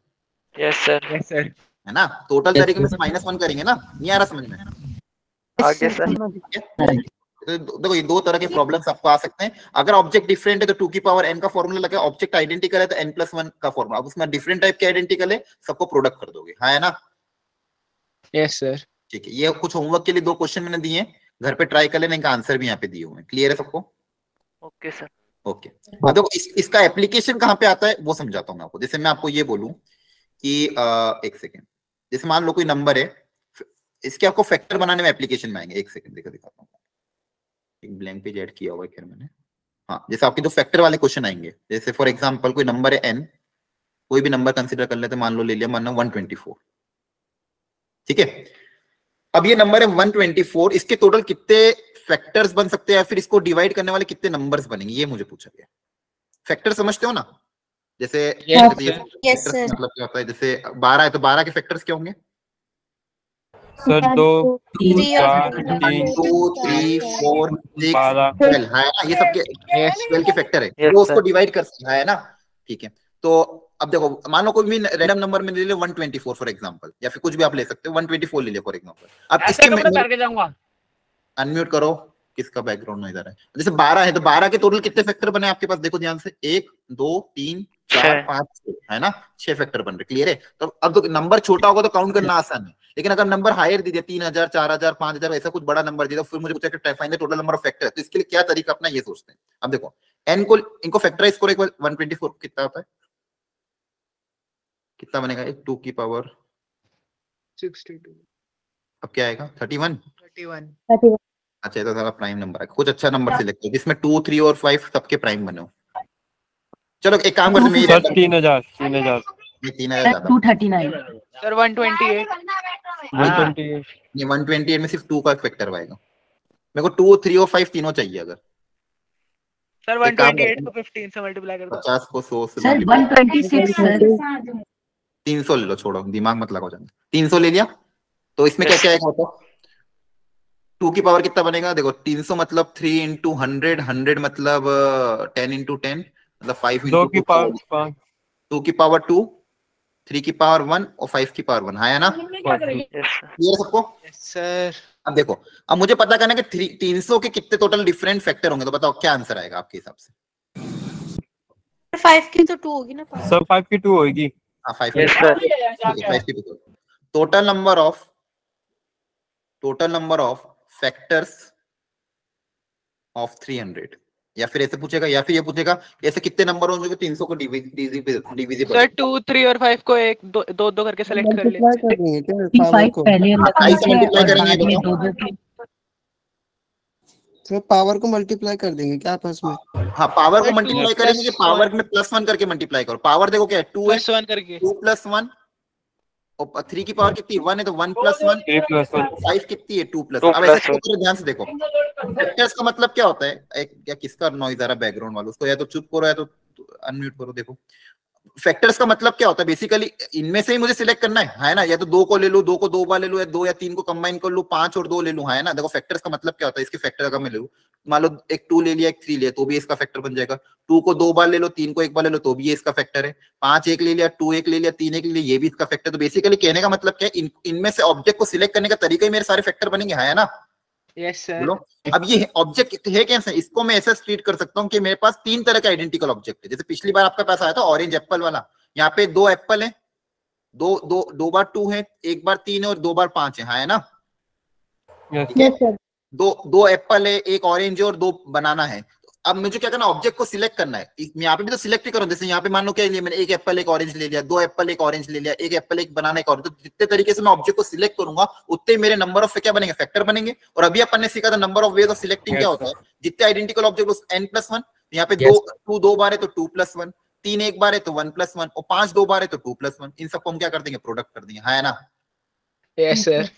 Yes sir. Yes sir. है ना? टोटल तरीके में से -1 करेंगे ना? नहीं आ रहा समझ में? आगे सर। तो देखो ये 2 तरह के प्रॉब्लम्स आपको आ सकते हैं। अगर ऑब्जेक्ट डिफरेंट है तो 2 की पावर n का फॉर्मूला लगा, ऑब्जेक्ट आइडेंटिकल है तो n+1 का फॉर्मूला। अब उसमें डिफरेंट टाइप के आइडेंटिकल है, सबको प्रोडक्ट कर दोगे। हाँ है ना? Yes sir. ठीक है, ये कुछ होमवर्क के लिए 2 क्वेश्चन मैंने दिए, घर पे ट्राई कर लेना, इनका आंसर भी यहाँ पे दिए हुए हैं। क्लियर है सबको? Okay sir. ओके। अब देखो इसका एप्लीकेशन कहाँ पे आता है वो समझाता हूँ मैं आपको। जैसे मैं आपको ये बोलूं कि एक सेकेंड, जैसे मान लो कोई नंबर है, इसके आपको फैक्टर बनाने में एप्लीकेशन में आएंगे। एक सेकंड दिखाता हूँ, एक ब्लैंक पेज ऐड किया हुआ है खैर मैंने। हाँ, जैसे आपके जो फैक्टर वाले क्वेश्चन आएंगे, जैसे फॉर एग्जांपल कोई नंबर है n, कोई भी नंबर कंसीडर कर लेते, मान लो ले लिया, मान लो 124। ठीक है, अब ये नंबर है 124, इसके टोटल कितने फैक्टर्स बन सकते हैं, फिर इसको डिवाइड करने वाले कितने नंबर्स बनेंगे, ये मुझे पूछा गया। फैक्टर समझते हो ना? जैसे यस सर। मतलब क्या होता है, जैसे 12 है तो 12 के फैक्टर्स क्या होंगे? सर 2 3 4 और 3 2 3 4 6 12 12 है ना? ये सबके 12 के फैक्टर है, Yes, वो उसको sir. डिवाइड कर सकता है ना? ठीक है, तो अब देखो मान लो कोई भी रैंडम नंबर में ले ले 124 फॉर एग्जांपल, या फिर कुछ भी आप ले सकते हो, 124 ले ले फॉर एग्जांपल। अब इसके अनम्यूट करो, किसका बैकग्राउंड नॉइज आ रहा है? जैसे 12 है तो 12 के टोटल कितने फैक्टर बने आपके पास? देखो ध्यान से, 1 2 3 4 5 6 है ना? 6 फैक्टर बन रहे। क्लियर है? तो अब तो नंबर छोटा होगा तो काउंट करना आसान है, लेकिन अगर नंबर हायर दे दिया 3000 4000 5000 ऐसा कुछ बड़ा नंबर दिया, फिर मुझे पूछा कि find the total number of factor. तो इसके लिए क्या तरीका अपना, ये सोचते हैं। अब देखो n को इनको फैक्टराइज करो एक बार, 124 कितना होता है? कितना बनेगा? 2 की पावर 62 अब क्या आएगा? 31। 31 अच्छा, तो सारा प्राइम नंबर है। कुछ अच्छा नंबर सिलेक्ट करो जिसमें 2 3 और 5 सबके प्राइम बने हो। चलो एक काम करते हैं, सर 3000 3000 239 सर 128 128 ये 128 में सिर्फ 2 का फैक्टर आएगा। मेरे को 2 3 और 5 तीनों चाहिए। अगर सर एक काम 128 करते को 15 से मल्टीप्लाई कर दो। 50 को 100 से सर multiply 126 सर 300 ले लो, छोड़ो दिमाग मत लगाओ जाने। 300 ले लिया तो इसमें क्या क्या आएगा? 2 की पावर कितना बनेगा? देखो 300 मतलब 3 इंटू 100, 100 मतलब 10 इंटू 10 मतलब 5 2 इंटू की पावर 5 2 की पावर 2, 3 की पावर 1 और 5 की पावर 1 है ना? Yes sir. क्लियर सबको? सर अब देखो, अब मुझे पता करना है कि 300 के कितने टोटल डिफरेंट फैक्टर होंगे, तो बताओ क्या आंसर आएगा आपके हिसाब से? 5 की तो 2 होगी ना? सर 5 की 2 होगी। हाँ 5 Yes, sir. की 2। Total number of factors of 300, या फिर ऐसे पूछेगा, या फिर ये पूछेगा ऐसे कितने नंबर होंगे 300 को डिविजिबल। सर 2 3 और 5 को एक दो दो करके सेलेक्ट कर मल्टीप्लाई लेते कर देंगे क्या 5 पावर को? पहले रखना ऐसे है multiply और करेंगे बाद में दोनों। 2 के तो पावर को मल्टीप्लाई कर देंगे क्या आपस में? हाँ, पावर को सर, मल्टीप्लाई 2 करेंगे कि plus पावर में +1 करके मल्टीप्लाई करो। पावर देखो क्या है, 2 है, +1 करके 2 + 1 और 3 की पावर कितनी 1 है तो 1 + 1, 3+1 5 कितनी है 2 + 2 अब ऐसा plus क्यों 1। करो, ध्यान से देखो। फैक्टर्स का मतलब क्या होता है? एक क्या किसका नॉइज आ रहा है बैकग्राउंड वाला, उसको या तो चुप करो या तो अनम्यूट करो। देखो फैक्टर्स का मतलब क्या होता है, बेसिकली इनमें से ही मुझे सिलेक्ट करना है ना? या तो 2 को ले लूं, 2 को 2 बार ले लूं, या 2 या 3 को कंबाइन कर लूं, 5 और 2 ले लूं, है ना? देखो फैक्टर्स का मतलब क्या होता है, इसके फैक्टर अगर मैं ले लूं, मान लो एक 2 ले लिया, एक 3 लिया, तो भी इसका फैक्टर बन जाएगा। 2 को 2 बार ले लो, 3 को 1 बार ले लो, तो भी ये इसका फैक्टर है। 5 1 ले लिया, 2 1 ले लिया, 3 1 ले लिया, ये भी इसका फैक्टर। तो बेसिकली कहने का मतलब क्या है, इनमें से ऑब्जेक्ट को सिलेक्ट करने का तरीका ही मेरे सारे फैक्टर बनेंगे, है ना? Yes sir. बोलो, अब ये ऑब्जेक्ट है कैसे? इसको मैं ऐसा ट्रीट कर सकता हूँ कि मेरे पास 3 तरह के आइडेंटिकल ऑब्जेक्ट है। जैसे पिछली बार आपके पास आया था ऑरेंज एप्पल वाला, यहाँ पे 2 एप्पल है, 2 बार 2 है, 1 बार 3 है और 2 बार 5 है ना? Yes sir. 2 एप्पल है, 1 ऑरेंज है और 2 बनाना है। अब मुझे क्या करना, ऑब्जेक्ट को सिलेक्ट करना है। यहाँ पे भी तो सिलेक्ट ही करो, जैसे यहाँ पे मान लो क्या लिया मैंने, 1 एप्पल 1 ऑरेंज ले लिया, 2 एप्पल 1 ऑरेंज ले लिया, 1 एप्पल 1 बनाना 1 ऑरेंज। तो जितने तरीके से मैं ऑब्जेक्ट को सिलेक्ट करूंगा उतने मेरे नंबर ऑफ क्या बनेंगे, फैक्टर बनेंगे। और अभी अपन ने सीखा था number of ways of selecting क्या होता है, जितने आइडेंटिकल ऑब्जेक्ट n+1, यहाँ पे 2 बार है तो 2 + 1, 3 1 बार है तो 1 + 1 और 5 2 बार है तो 2 + 1। इन सबको हम क्या कर देंगे, प्रोडक्ट कर देंगे, है ना? Yes sir.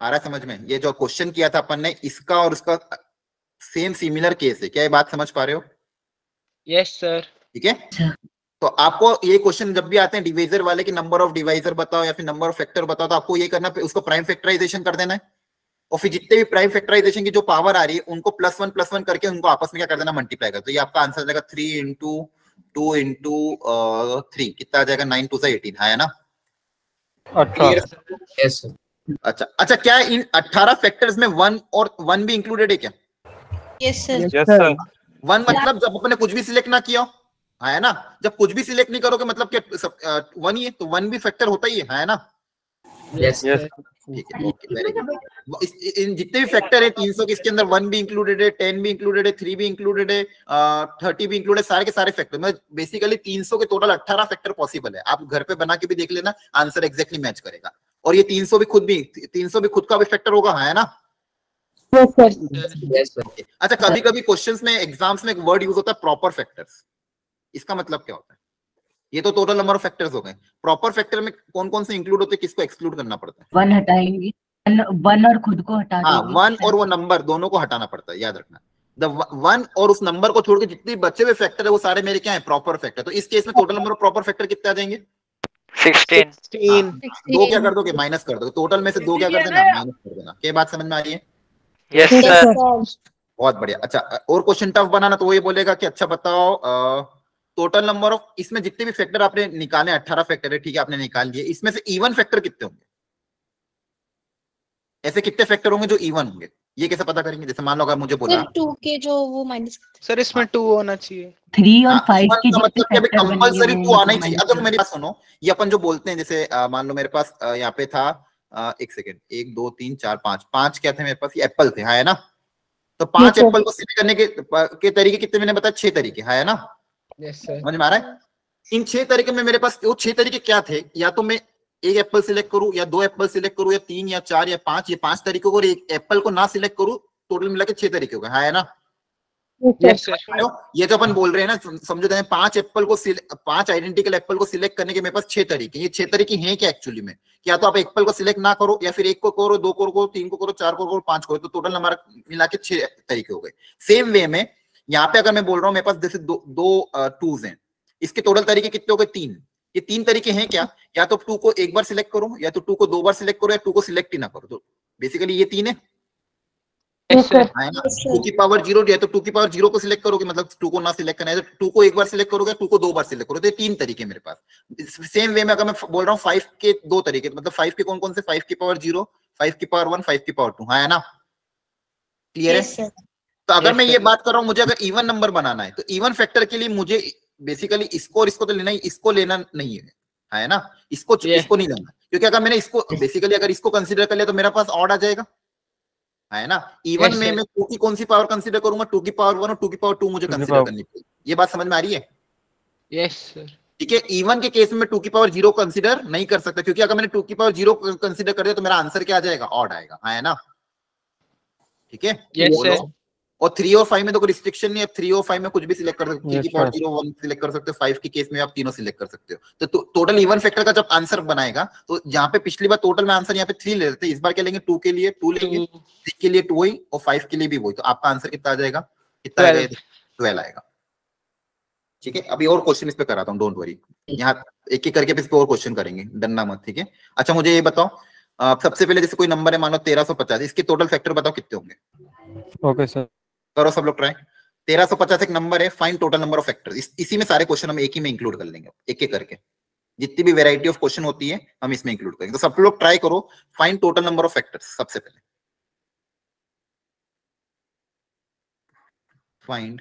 आ रहा समझ में? ये जो क्वेश्चन किया था अपन ने, इसका और उसका सेम सिमिलर केस है। क्या ये बात समझ पा रहे हो? Yes sir. ठीक है, तो आपको ये क्वेश्चन जब भी आते हैं डिवाइजर वाले कि नंबर ऑफ डिवाइजर बताओ या फिर नंबर ऑफ फैक्टर बताओ, तो आपको ये करना, उसको प्राइम फैक्टराइजेशन कर देना है। और फिर जितने भी प्राइम फैक्टराइजेशन की जो पावर आ रही है उनको +1 करके उनको आपस में क्या कर देना, मल्टीप्लाई कर। तो ये आपका आंसर आ जाएगा 3 × 2 × 3 कितना आ जाएगा, 9 × 2 = 18 है ना। 18। अच्छा क्या इन 18 फैक्टर्स में 1 भी इंक्लूडेड है क्या? Yes sir. Yes sir. 1 मतलब जब अपने कुछ भी सिलेक्ट ना किया हो, है ना। जब कुछ भी सिलेक्ट नहीं करोगे मतलब क्या 1 ही है, तो 1 भी फैक्टर होता ही है ना। यस ठीक है, ओके, वेरी गुड। इन जितने भी फैक्टर है 300 के, इसके अंदर 1 भी इंक्लूडेड है, 10 भी इंक्लूडेड है, 3 भी इंक्लूडेड है, 30 भी इंक्लूडेड है, सारे के सारे फैक्टर में बेसिकली 300 के टोटल 18 फैक्टर पॉसिबल है। आप घर पे बना के भी देख लेना, आंसर एग्जैक्टली मैच करेगा। और ये 300 भी खुद का भी फैक्टर होगा, है ना। अच्छा, कभी कभी क्वेश्चंस में, एग्जाम्स में एक वर्ड यूज होता है प्रॉपर फैक्टर्स। इसका मतलब क्या होता है? ये तो टोटल नंबर ऑफ फैक्टर्स हो गए। प्रॉपर फैक्टर में कौन कौन से इंक्लूड होते हैं, किसको एक्सक्लूड करना पड़ता है? 1 हटाएंगे, 1 और खुद को हटा हाँ, देंगे। 1 और वो नंबर दोनों को हटाना पड़ता है, याद रखना। 1 और उस नंबर को छोड़ के जितने बचे हुए फैक्टर है वो सारे मेरे क्या है, प्रॉपर फैक्टर। तो इस केस में total number of proper factor कितने आ जाएंगे? 16। दो क्या कर दोगे, माइनस कर दो। टोटल में से 2 क्या कर देना, माइनस कर देना। क्या बात समझ में आ रही है? Yes sir. बहुत बढ़िया। अच्छा, और क्वेश्चन टफ बनाना तो वो ये बोलेगा कि अच्छा बताओ टोटल नंबर ऑफ, इसमें जितने भी फैक्टर आपने निकाले 18 फैक्टर है, ठीक है, आपने निकाल लिए, इसमें से इवन फैक्टर कितने होंगे? ऐसे कितने फैक्टर होंगे जो इवन होंगे? ये कैसे पता करेंगे? जैसे मान लो अगर मुझे बोला 2 के जो वो माइनस, सर इसमें 2 होना चाहिए। 3 और 5 के मतलब जितने कि अभी फैक्टर कंपलसरी बनेंगे 2 आना ही चाहिए। अगर मेरी बात सुनो, ये अपन जो बोलते हैं, जैसे मान लो मेरे पास यहाँ पे था, एक सेकेंड, 1 2 3 4 5 क्या थे मेरे पास? ये एप्पल थे, है ना। तो 5 एप्पल को सिलेक्ट करने के तरीके कितने मैंने बताया? 6 तरीके, है ना। Yes sir. समझ में आ रहा है? इन 6 तरीके में मेरे पास वो 6 तरीके क्या थे? या तो मैं 1 एप्पल सिलेक्ट करूं, या 2 एप्पल सिलेक्ट करूं, या 3 या 4 या 5, ये 5 तरीकों को, और 1 एप्पल को ना सिलेक्ट करूं, टोटल मिला के 6 तरीके हो गए, है ना। Yes sir. ये जो अपन बोल रहे हैं ना, समझो, 5 एप्पल को 5 आइडेंटिकल एप्पल को सिलेक्ट करने के मेरे पास 6 तरीके। ये 6 तरीके हैं क्या एक्चुअली में? या तो आप एप्पल को सिलेक्ट ना करो, या फिर 1 को करो, 2 को करो, 3 को करो, 4 को करो, 5 को करो, तो टोटल हमारा मिला के 6 तरीके हो गए। सेम वे में यहाँ पे अगर मैं बोल रहा हूँ मेरे पास जैसे दो टूज हैं, इसके टोटल तरीके कितने हो गए? 3। ये 3 तरीके हैं क्या? या तो 2 को 1 बार सिलेक्ट करो, या तो 2 को 2 बार सिलेक्ट करो, या 2 को सिलेक्ट ही ना करो। तो बेसिकली ये 3 है, है ना। 2 की पावर 0 है तो 2 की पावर 0 को सिलेक्ट करोगे, मतलब 2 को ना सिलेक्ट करना है तो 2 को 1 बार सिलेक्ट करोगे, 2 को 2 बार सिलेक्ट करोगे। तो ये 3 तरीके मेरे पास। सेम वे में अगर मैं बोल रहा हूँ 5 के 2 तरीके, मतलब 5 के कौन कौन से? 5 की पावर 0, 5 की पावर 1, 5 की पावर 2, है ना। क्लियर है? तो अगर मैं ये बात कर रहा हूँ, मुझे अगर इवन नंबर बनाना है, तो इवन फैक्टर के लिए मुझे बेसिकली इसको और इसको तो लेना ही, इसको लेना नहीं है ना। इसको नहीं लेना, क्योंकि अगर मैंने इसको बेसिकली अगर इसको कंसीडर कर लिया तो मेरा पास ऑड आ जाएगा, है ना। इवन में मैं 2 की कौन सी पावर कंसीडर करूंगा? 2 की पावर 1 और 2 की पावर 2 मुझे कंसीडर करनी चाहिए। ये बात समझ में आ रही है? Yes sir. ठीक है। इवन के केस में 2 की पावर 0 कंसीडर नहीं कर सकता, क्योंकि अगर मैंने 2 की पावर 0 कंसीडर कर दिया तो मेरा आंसर क्या आ जाएगा? ऑड आएगा, है ना। ठीक है। Yes sir. और 3 और 5 में तो कोई रिस्ट्रिक्शन नहीं है। 3 और 5 में कुछ भी सिलेक्ट कर सकते हो। 3 की पावर 0 1 सिलेक्ट कर सकते हो। 5 के केस में आप तीनों सिलेक्ट कर सकते हो। तो टोटल इवन फैक्टर का जब आंसर बनाएगा, तो जहां पे पिछली बार टोटल में आंसर यहाँ पे 3 ले लेते हैं, इस बार क्या लेंगे? 2 के लिए 2 लेंगे, 3 के लिए 2 वही, और 5 के लिए भी वही। तो आपका आंसर कितना आ जाएगा? कितना आएगा? 12 आएगा। ठीक है। अभी और क्वेश्चन इस पे कराता हूँ, डोंट वरी। यहाँ एक एक करके इस पे और क्वेश्चन करेंगे, डरना मत। ठीक है। अच्छा, मुझे ये बताओ, सबसे पहले जैसे कोई नंबर है, मान लो 1350, इसके टोटल फैक्टर बताओ कितने होंगे? Okay sir. करो सब लोग ट्राई। 1350 एक नंबर है, find total number of factors. इसी में सारे क्वेश्चन हम एक ही में इंक्लूड कर लेंगे, एक एक करके। जितनी भी वैरायटी ऑफ क्वेश्चन होती है हम इसमें इंक्लूड करेंगे। तो सब लोग ट्राई करो, find total number of factors. सबसे पहले फाइंड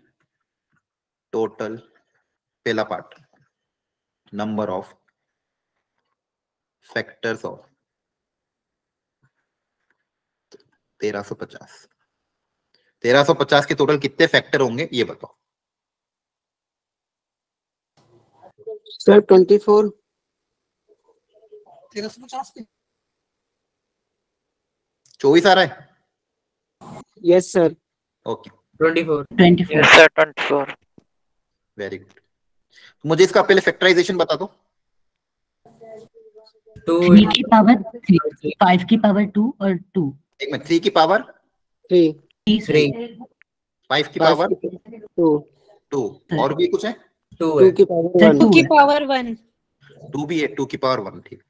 टोटल, पहला part, number of factors of 1350। 1350 के टोटल कितने फैक्टर होंगे ये बताओ। सर 24। 24 आ रहा है? Yes sir. Okay, 24। Yes sir 24। Very good. मुझे इसका पहले फैक्टराइजेशन बता दो। 3 की पावर 3, 5 की पावर 2 और 2। एक मिनट, 3 की पावर 3, 5 की पावर 2, 2, और भी कुछ है? 2 की पावर 1। 2 की पावर 1। 2 भी है, 2 की पावर 1। ठीक,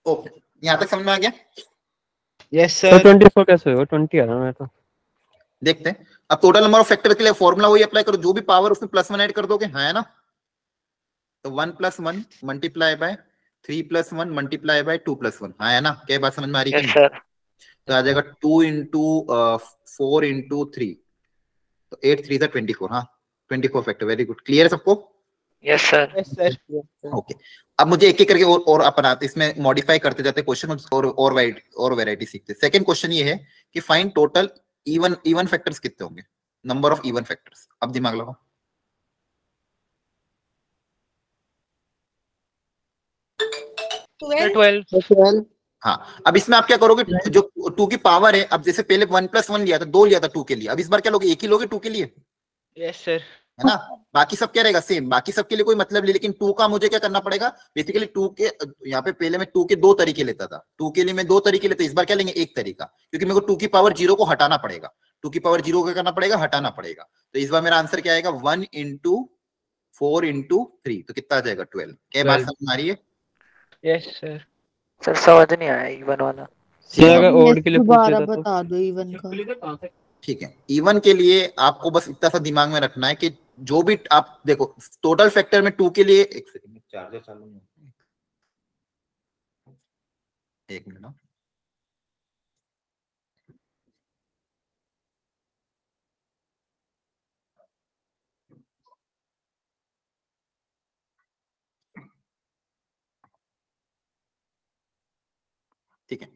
ओके, यहाँ तक समझ में आ गया? Yes तो sir. 24 कैसे होगा? 20 आ रहा है मैं तो। देखते हैं। अब टोटल नंबर ऑफ फैक्टर के लिए फॉर्मूला वही अप्लाई करो, जो भी पावर उसमें +1 ऐड कर दोगे, है ना? तो 1 + 1 मल्टीप्लाई बाय 3 + 1 मल्टीप्लाई बाय 2 + 1, है ना? क्या बात समझ में आ रही है? Yes sir. तो आ जाएगा 2 × 4 × 3, तो 8 3 24। हाँ 24 फैक्टर। वेरी गुड, क्लियर है सबको? Yes sir. Yes sir. Okay अब मुझे एक एक करके और अपन आते इसमें मॉडिफाई करते जाते क्वेश्चन और वैरायटी सीखते। सेकंड क्वेश्चन ये है कि फाइंड टोटल इवन फैक्टर्स कितने होंगे, नंबर ऑफ इवन फैक्टर्स। अब दिमाग लगाओ। Sir 12. 12 हाँ अब इसमें आप क्या करोगे, जो 2 की पावर है, अब जैसे पहले 1 + 1 लिया था, 2 लिया था 2 के लिए, अब इस बार क्या लोगे, एक ही लोगे 2 के लिए, Yes sir. है ना? बाकी सब क्या रहेगा सेम, बाकी सबके लिए कोई मतलब नहीं, लेकिन 2 का मुझे क्या करना पड़ेगा, बेसिकली 2 के यहाँ पे पहले मैं 2 के 2 तरीके लेता था, 2 के लिए मैं 2 तरीके लेता, इस बार क्या लेंगे, एक तरीका, क्योंकि मेरे को 2 की पावर 0 को हटाना पड़ेगा, 2 की पावर 0 को करना पड़ेगा, हटाना पड़ेगा। तो इस बार मेरा आंसर क्या आएगा, 1 × 4 × 3, तो कितना आ जाएगा, 12। क्या बात समझ में आ रही है? Yes sir. सर समझ नहीं आया इवन वाला। ठीक है, अगर ओड के लिए पूछ दोबारा लेता तो। बता दो इवन का। ठीक है। इवन के लिए आपको बस इतना सा दिमाग में रखना है कि जो भी आप देखो टोटल फैक्टर में 2 के लिए, एक सेकंड चार्जर चालू नहीं, एक मिनट। ठीक है,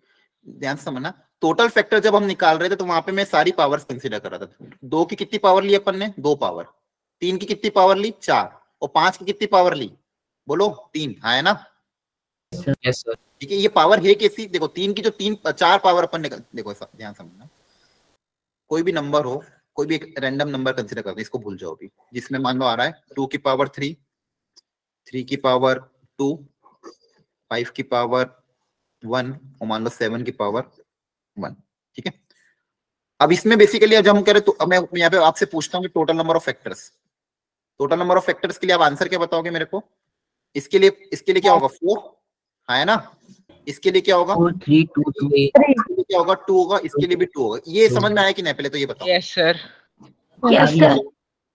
ध्यान से समझना। टोटल फैक्टर जब हम निकाल रहे थे तो वहां पे मैं सारी पावर्स कंसीडर कर रहा था। 2 की कितनी पावर ली अपन ने, 2 पावर। 3 की कितनी पावर ली, 4। और 5 की कितनी पावर ली, बोलो 3, है ना? यस सर ठीक है, ये पावर है कैसी, देखो 3 की जो 4 पावर अपन ने, देखो ध्यान समझना, कोई भी नंबर हो, कोई भी एक रैंडम नंबर कंसीडर करते हैं, इसको भूल जाओ अभी, जिसमें मान लो आ रहा है 2 की पावर 3, 3 की पावर 2, 5 की पावर 1, और मान लो 7 की पावर 1। ठीक है, अब इसमें बेसिकली जब हम कह रहे तो अब मैं यहाँ पे आपसे पूछता हूँ कि total number of factors, total number of factors के लिए आप आंसर क्या बताओगे मेरे को? इसके लिए क्या होगा, 4, है ना? इसके लिए क्या होगा, 4 3 2 2 इसके लिए क्या होगा, 2 होगा, इसके लिए भी 2 होगा। ये समझ में आया कि नहीं, पहले तो ये बताओ। Yes sir.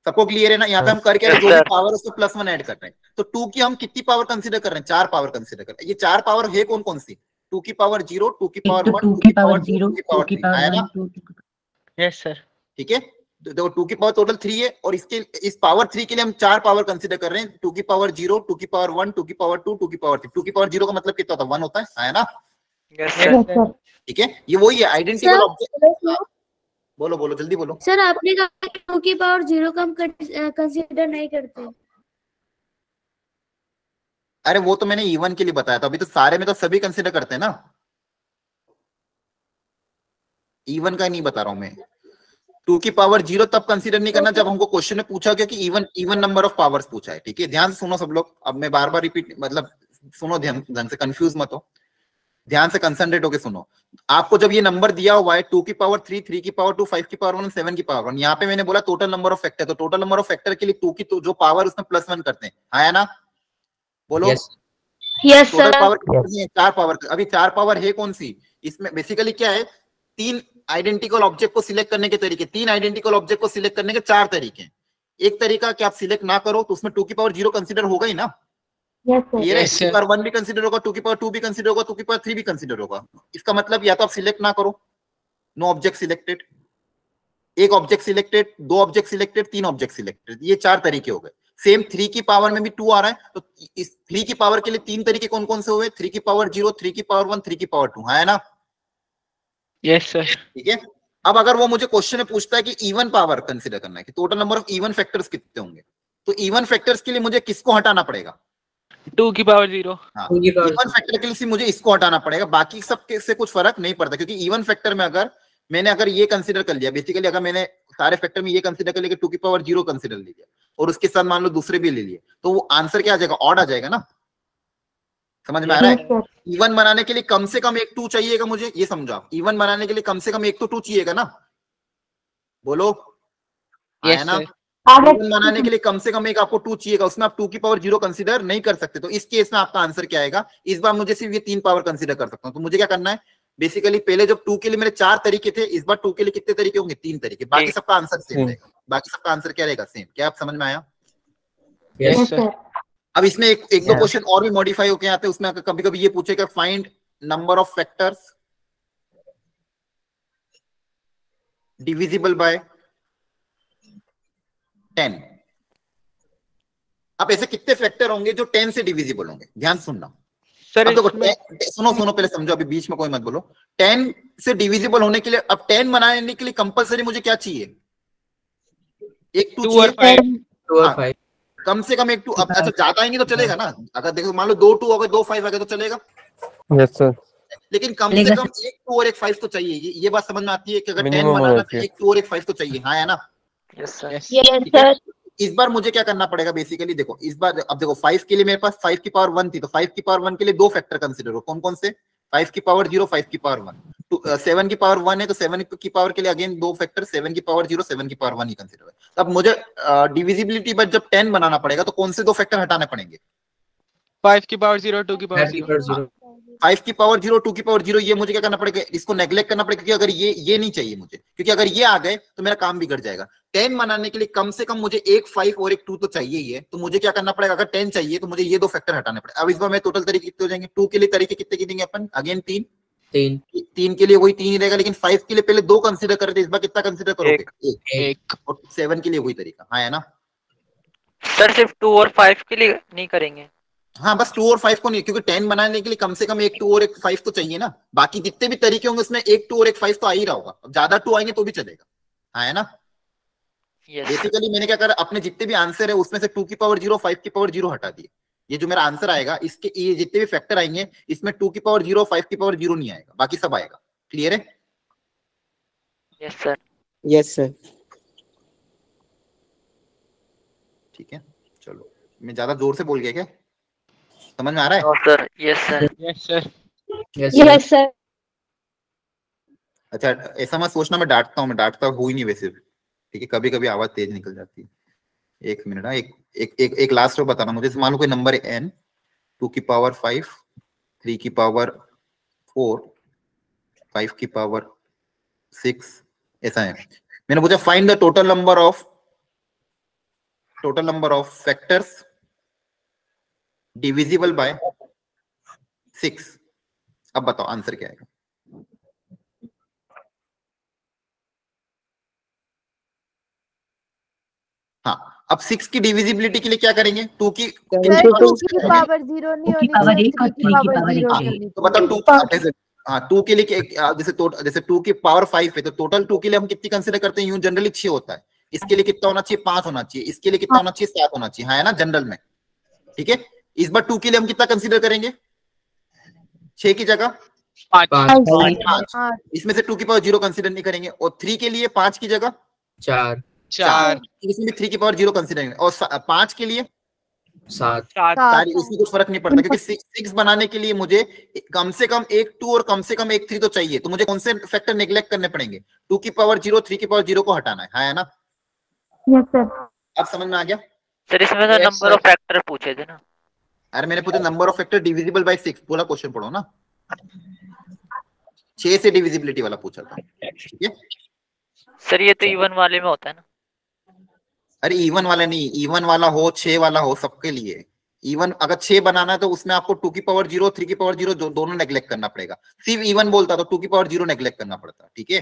सबको क्लियर है ना? यहाँ पे हम करके Yes, जो भी sir. पावर उसको +1 ऐड कर रहे हैं, तो 2 की हम कितनी पावर कंसीडर कर रहे हैं, 4 पावर कंसीडर कर रहे हैं। ये 4 पावर है कौन कौन सी, 2 की पावर 0, 2 की पावर 1, 2 2 की की पावर पावर 0 2 की 2 पावर की 3, पावर है ना? 1 2 Yes sir. ठीक है, तो देखो 2 की पावर टोटल 3 है, और इसके इस पावर 3 के लिए हम 4 पावर कंसीडर कर रहे हैं, 2 की पावर 0, 2 की पावर 1, 2 की पावर 2, 2 की पावर 3। 2 की पावर 0 का मतलब कितना होता है, 1 होता है ना? Yes Yes sir. sir. ठीक है, ये वही है आइडेंटिकल ऑब्जेक्ट। बोलो बोलो जल्दी बोलो। सर आपने कहा 2 की पावर 0 का हम कंसीडर नहीं करते। अरे वो तो मैंने इवन के लिए बताया था, अभी तो सारे में तो सभी कंसीडर करते हैं ना, इवन का नहीं बता रहा हूं मैं। 2 की पावर 0 तब कंसीडर नहीं करना जब हमको क्वेश्चन में पूछा गया कि इवन नंबर ऑफ पावर्स पूछा है। ठीक है, ध्यान से सुनो सब लोग, अब मैं बार बार रिपीट, मतलब सुनो ध्यान से, कंफ्यूज मत हो, ध्यान से कंसंट्रेट होकर सुनो। आपको जब ये नंबर दिया हुआ है 2 की पावर 3, 3 की पावर 2, 5 की पावर 1, 7 की पावर 1, यहाँ पे मैंने बोला टोटल नंबर ऑफ फैक्टर, तो टोटल नंबर ऑफ फैक्टर के लिए 2 की तो जो पावर उसमें +1 करते हैं, है ना? बोलो यस टोटल सर। पावर कितनी है, 4 पावर। अभी 4 पावर है कौन सी, इसमें बेसिकली क्या है, 3 आइडेंटिकल ऑब्जेक्ट को सिलेक्ट करने के तरीके, 3 आइडेंटिकल ऑब्जेक्ट को सिलेक्ट करने के 4 तरीके हैं। एक तरीका कि आप सिलेक्ट ना करो तो उसमें 2 की पावर 0 कंसीडर होगा ही ना, यस सर। ये 2 Yes, की sir. पावर 1 भी कंसीडर होगा, 2 की पावर 2 भी कंसीडर होगा, 2 की पावर 3 भी कंसीडर होगा। इसका मतलब या तो आप सिलेक्ट ना करो, नो ऑब्जेक्ट सिलेक्टेड, एक object selected, 2 object selected, 3 object selected, ये 4 तरीके हो गए। सेम 3 की पावर में भी 2 आ रहा है, तो इस 3 की पावर के लिए 3 तरीके कौन कौन से हुए, 3 की पावर 0, 3 की पावर 1, 3 की पावर 2, है ना? Yes sir. ठीक है, अब अगर वो मुझे क्वेश्चन में पूछता है कि इवन पावर कंसीडर करना है कि total number of even factors कितने होंगे, तो इवन फैक्टर्स के लिए मुझे किसको हटाना पड़ेगा, 2 की पावर 0. हाँ, इवन फैक्टर के लिए मुझे इसको हटाना पड़ेगा, बाकी सब से कुछ फर्क नहीं पड़ता, क्योंकि इवन फैक्टर में अगर ये कंसीडर कर लिया, बेसिकली अगर मैंने सारे फैक्टर में ये कंसीडर कर लिया कि 2 की पावर 0 कंसीडर ले लिया, और उसके साथ मान लो दूसरे भी ले लिए, तो वो आंसर क्या आ जाएगा, ऑड आ जाएगा ना? समझ में आ रहा है? इवन बनाने के लिए कम से कम एक 2 चाहिएगा, मुझे ये समझा, इवन बनाने के लिए कम से कम एक तो 2 चाहिएगा ना, बोलो Yes है ना? sir. इवन बनाने के लिए कम से कम एक आपको 2 चाहिएगा, उसमें आप 2 की पावर 0 कंसीडर नहीं कर सकते, तो इस केस में आपका आंसर क्या आएगा, इस बार मुझे सिर्फ ये 3 पावर कंसीडर कर सकता हूं, तो मुझे क्या करना है, बेसिकली पहले जब 2 के लिए मेरे 4 तरीके थे, इस बार 2 के लिए कितने तरीके होंगे? 3 तरीके। बाकी सबका आंसर सेम रहेगा। बाकी सबका आंसर क्या रहेगा? सेम। क्या आप समझ में आया? Yes, sir. अब इसमें एक दो क्वेश्चन और भी मॉडिफाई होके आते हैं। उसमें कभी कभी ये पूछेगा find number of factors divisible by 10। अब ऐसे कितने फैक्टर होंगे जो 10 से डिविजिबल होंगे? ध्यान सुनना सर अब देखो, इसमें सुनो पहले समझो, अभी बीच में कोई मत बोलो। 10 से डिविजिबल होने के लिए, अब 10 बनाने के लिए कंपलसरी मुझे क्या चाहिए? एक 2 2 और चाहिए। 5 2 और हाँ, 5 कम से कम एक 2। अब अच्छा ज्यादा आएंगे तो चलेगा ना। अगर देखो मान लो 2 2 हो गए, 2 5 आ गए तो चलेगा। Yes sir. लेकिन कम से कम एक 2 और एक 5 तो चाहिए। ये बात समझ में आती है कि अगर 10 Minimum बनाना होना तो चाहिए। एक 2 और एक 5 तो चाहिए। हाँ है ना? Yes sir. ठीक है? इस बार मुझे क्या करना पड़ेगा? बेसिकली देखो, इस बार अब देखो 5 के लिए मेरे पास 5 की पावर 1 थी, तो 5 की पावर 1 के लिए 2 फैक्टर कंसीडर हो। कौन कौन से? 5 की पावर 0, 5 की पावर 1। 7 की पावर 1 है तो 7 की पावर के लिए अगेन 2 फैक्टर, 7 की पावर 0, 7 की पावर 1 ही कंसीडर है। अब मुझे डिविजिबिलिटी पर जब 10 बनाना पड़ेगा तो कौन से 2 फैक्टर हटाने पड़ेंगे? 5 की पावर 0, 2 की पावर 0। 0 5 की पावर 0, 2 की पावर 0, ये मुझे क्या करना पड़ेगा? इसको नेग्लेक्ट करना पड़ेगा, क्योंकि अगर ये नहीं चाहिए मुझे, क्योंकि अगर ये आ गए तो मेरा काम बिगड़ जाएगा। 10 बनाने के लिए कम से कम मुझे एक 5 और एक 2 तो चाहिए ही है। तो मुझे क्या करना पड़ेगा? अगर 10 चाहिए तो मुझे ये 2 फैक्टर हटाने पड़ेगा। अब इस बार मैं टोटल तरीके कितने हो जाएंगे? 2 के लिए तरीके कितने गिनेंगे अपन? अगेन 3 के लिए वही 3 ही रहेगा। लेकिन 5 के लिए पहले 2 कंसीडर कर रहे थे, इस बार कितना कंसीडर करोगे? एक। और 7 के लिए वही तरीका। हाँ है ना? सर सिर्फ 2 और 5 के लिए नहीं करेंगे? हाँ, बस 2 और 5 को नहीं, क्योंकि 10 बनाने के लिए कम से कम एक 2 और एक 5 तो चाहिए ना। बाकी जितने भी तरीके होंगे उसमें एक 2 और एक 5 तो आ ही रहा होगा। अब ज्यादा 2 आएंगे तो भी चलेगा। हाँ है ना? यस। बेसिकली मैंने क्या करा, अपने जितने भी आंसर है उसमें से 2 की पावर 0, 5 की पावर 0 हटा दिए। ये जो मेरा आंसर आएगा, इसके ये जितने भी फैक्टर आएंगे इसमें 2 की पावर 0, 5 की पावर 0 नहीं आएगा, बाकी सब आएगा। क्लियर है? Yes sir. Yes sir. ठीक है, चलो। मैं ज्यादा जोर से बोल गया क्या? समझ में आ रहा है? No sir. Yes sir. Yes sir. Yes sir. अच्छा, ऐसा मत सोचना मैं डांटता हूँ, मैं डांटता हूँ ही नहीं वैसे। ठीक है, कभी कभी आवाज तेज निकल जाती है। एक मिनट। एक लास्ट रो बताना मुझे। मान लो कोई नंबर है n, 2 की पावर 5, 3 की पावर 4, 5 की पावर 6, ऐसा है। मैंने पूछा find the total number of factors divisible by 6। अब बताओ आंसर क्या आएगा? हाँ, अब 6 की डिविजिबिलिटी के लिए क्या करेंगे? 2 की सर 2 की पावर 0 नहीं 2 की होनी पावर चाहिए, 1 और 3 की 3 की पावर पावर 0 1 होनी चाहिए। तो बताओ 2 हाँ 2 के लिए जैसे 2 की पावर 5 है तो टोटल 2 के लिए हम कितनी कंसीडर करते हैं? यूं जनरली 6 होता है। इसके लिए कितना होना चाहिए? 5 होना चाहिए। इसके लिए कितना होना चाहिए? 7 होना चाहिए। हाँ है ना, जनरल में। ठीक है, इस बार 2 के लिए हम कितना कंसीडर करेंगे? 6 की जगह 5। इसमें से 2 की पावर 0 कंसीडर नहीं करेंगे। और 3 के लिए 5 की जगह 4 इसमें भी 3 की पावर 0 कंसीडर करेंगे। और 5 के लिए 7 सारी, इसमें कुछ फर्क नहीं पड़ता, क्योंकि 6 बनाने के लिए मुझे कम से कम एक 2 और कम से कम एक 3 तो चाहिए। तो मुझे कौन से फैक्टर नेग्लेक्ट करने पड़ेंगे? 2 की पावर 0, 3 की पावर 0 को हटाना है। हाँ है ना? Yes sir. अब समझ में आ गया? सर इसमें तो नंबर ऑफ फैक्टर पूछे थे ना? अरे मैंने पूछा number of factor divisible by 6, पूरा क्वेश्चन पढ़ो ना। 6 से डिविजिबिलिटी वाला पूछा था। ठीक है सर, ये तो इवन वाले में होता है ना? अरे इवन वाला नहीं, इवन वाला हो 6 वाला हो, सबके लिए इवन। अगर 6 बनाना है तो उसमें आपको 2 की पावर 0, 3 की पावर 0 दोनों नेग्लेक्ट करना पड़ेगा। सिर्फ इवन बोलता तो 2 की पावर 0 नेग्लेक्ट करना पड़ता। ठीक है,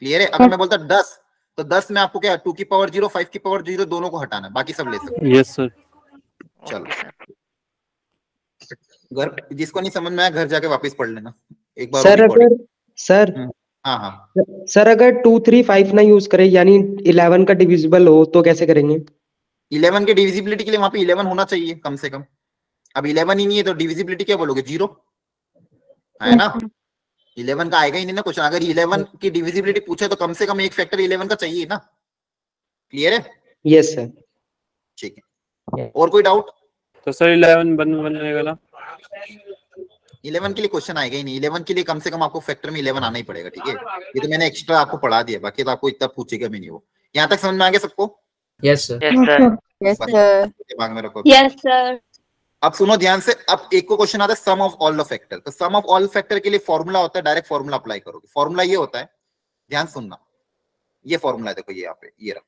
क्लियर है? अगर मैं बोलता 10 तो 10 में आपको क्या 2 की पावर 0, 5 की पावर 0 दोनों को हटाना है, बाकी सब ले सकते। Yes sir. चलो, घर जिसको नहीं समझ में आया घर जाके वापस पढ़ लेना एक बार। सर हाँ हाँ सर अगर 2 3 5 ना यूज करें, यानी 11 का डिविजिबल हो तो कैसे करेंगे? 11 के डिविजिबिलिटी के लिए वहां पे 11 होना चाहिए कम से कम। अब 11 ही नहीं है तो डिविजिबिलिटी क्या बोलोगे? 0 है ना? 11 का आएगा ही नहीं ना क्वेश्चन। अगर 11 की डिविजिबिलिटी पूछे तो कम से कम एक फैक्टर 11 का चाहिए ना। क्लियर है? Yes sir. ठीक है, और कोई डाउट? तो सर 11 बनने वाला 11 के लिए क्वेश्चन आएगा ही नहीं। 11 के लिए कम से कम आपको फैक्टर में 11 आना ही पड़ेगा। ठीक है, ये तो मैंने एक्स्ट्रा आपको पढ़ा दिया, बाकी तो आपको इतना पूछेगा भी नहीं वो। यहाँ तक समझ में आ गया सबको? Yes sir. Yes sir. Yes sir. दिमाग में रखो। Yes sir. अब सुनो ध्यान से, अब एक को क्वेश्चन आता है सम ऑफ ऑल द फैक्टर। तो सम ऑफ ऑल फैक्टर के लिए फॉर्मूला होता है, डायरेक्ट फॉर्मूला अप्लाई करोगे। फॉर्मूला ये होता है, ध्यान सुनना, ये फॉर्मूला है, देखो ये यहाँ पे ये रहा।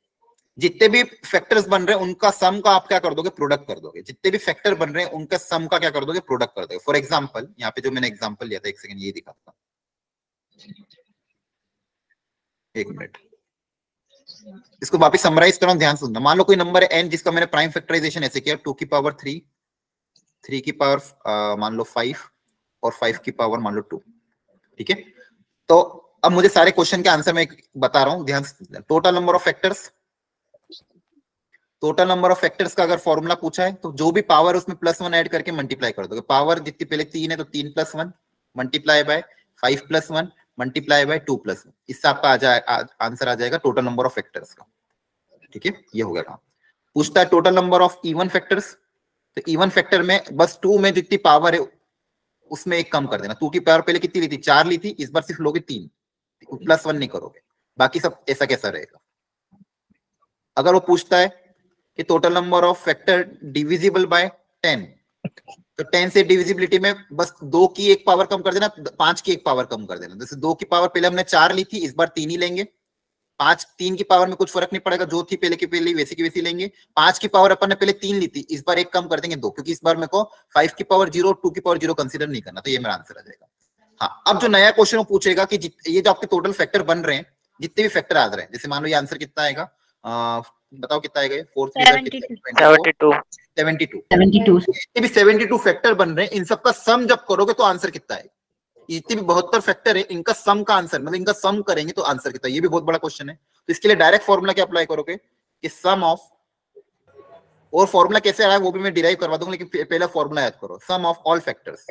जितने भी फैक्टर्स बन रहे हैं उनका सम का आप क्या कर दोगे, प्रोडक्ट कर दोगे। जितने भी फैक्टर बन रहे हैं उनका सम का क्या कर दोगे, प्रोडक्ट कर दोगे। फॉर एग्जांपल यहाँ पे जो मैंने एग्जांपल लिया था, एक सेकंड ये दिखाता हूं, एक मिनट, इसको वापस समराइज कर रहा हूं, ध्यान सुनना। मान लो कोई नंबर है n जिसका मैंने प्राइम फैक्टराइजेशन ऐसे किया 2 की पावर 3, 3 की पावर मान लो 5 और 5 की पावर मान लो 2, ठीक है। तो अब मुझे सारे क्वेश्चन के आंसर मैं बता रहा हूं, ध्यान से। Total number of factors, total number of factors का अगर फॉर्मूला पूछा है तो जो भी पावर उसमें +1 ऐड करके मल्टीप्लाई कर दोगे। पावर जितनी पहले 3 है तो 3 + 1 मल्टीप्लाई बाय 5 + 1 मल्टीप्लाई बाय 2 + 1, इससे आपका आंसर आ जाएगा टोटल नंबर ऑफ फैक्टर्स का, ठीक है। ये हो गया काम। पूछता है total number of even factors, तो इवन फैक्टर में बस 2 में जितनी पावर है उसमें एक कम कर देना। 2 की पावर पहले कितनी ली थी, 4 ली थी, इस बार सिर्फ लोगे 3, +1 नहीं करोगे, बाकी सब ऐसा कैसा रहेगा। अगर वो पूछता है कि total number of factor divisible by 10, तो 10 से डिविजिबिलिटी में बस 2 की एक पावर कम कर देना, 5 की एक पावर कम कर देना। जैसे 2 की पावर पहले हमने 4 ली थी, इस बार 3 ही लेंगे। 3 की पावर में कुछ फर्क नहीं पड़ेगा, जो थी पहले की पहले वैसी की वैसी लेंगे। 5 की पावर अपन ने पहले 3 ली थी, इस बार एक कम कर देंगे 2, क्योंकि इस बार मेरे को 5 की पावर 0 2 की पावर 0 कंसीडर नहीं करना। तो ये मेरा आंसर आ जाएगा। हाँ, अब जो नया क्वेश्चन वो पूछेगा कि ये जो आपके टोटल फैक्टर बन रहे हैं, जितने भी फैक्टर आ रहे हैं, जैसे मान लो ये आंसर कितना आएगा, बताओ कितना आएगा, 4 72 जितने भी 72 फैक्टर बन रहे हैं, इन सबका सम जब करोगे तो आंसर कितना है। जितने भी 72 फैक्टर है, इनका सम का आंसर, मतलब इनका सम करेंगे तो आंसर कितना है। ये भी बहुत बड़ा क्वेश्चन है। तो इसके लिए डायरेक्ट फॉर्मूला क्या अप्लाई करोगे कि सम ऑफ, और फॉर्मूला कैसे आया वो भी मैं डिराइव करवा दूंगा, लेकिन पहला फॉर्मूला याद करो। सम ऑफ ऑल फैक्टर्स,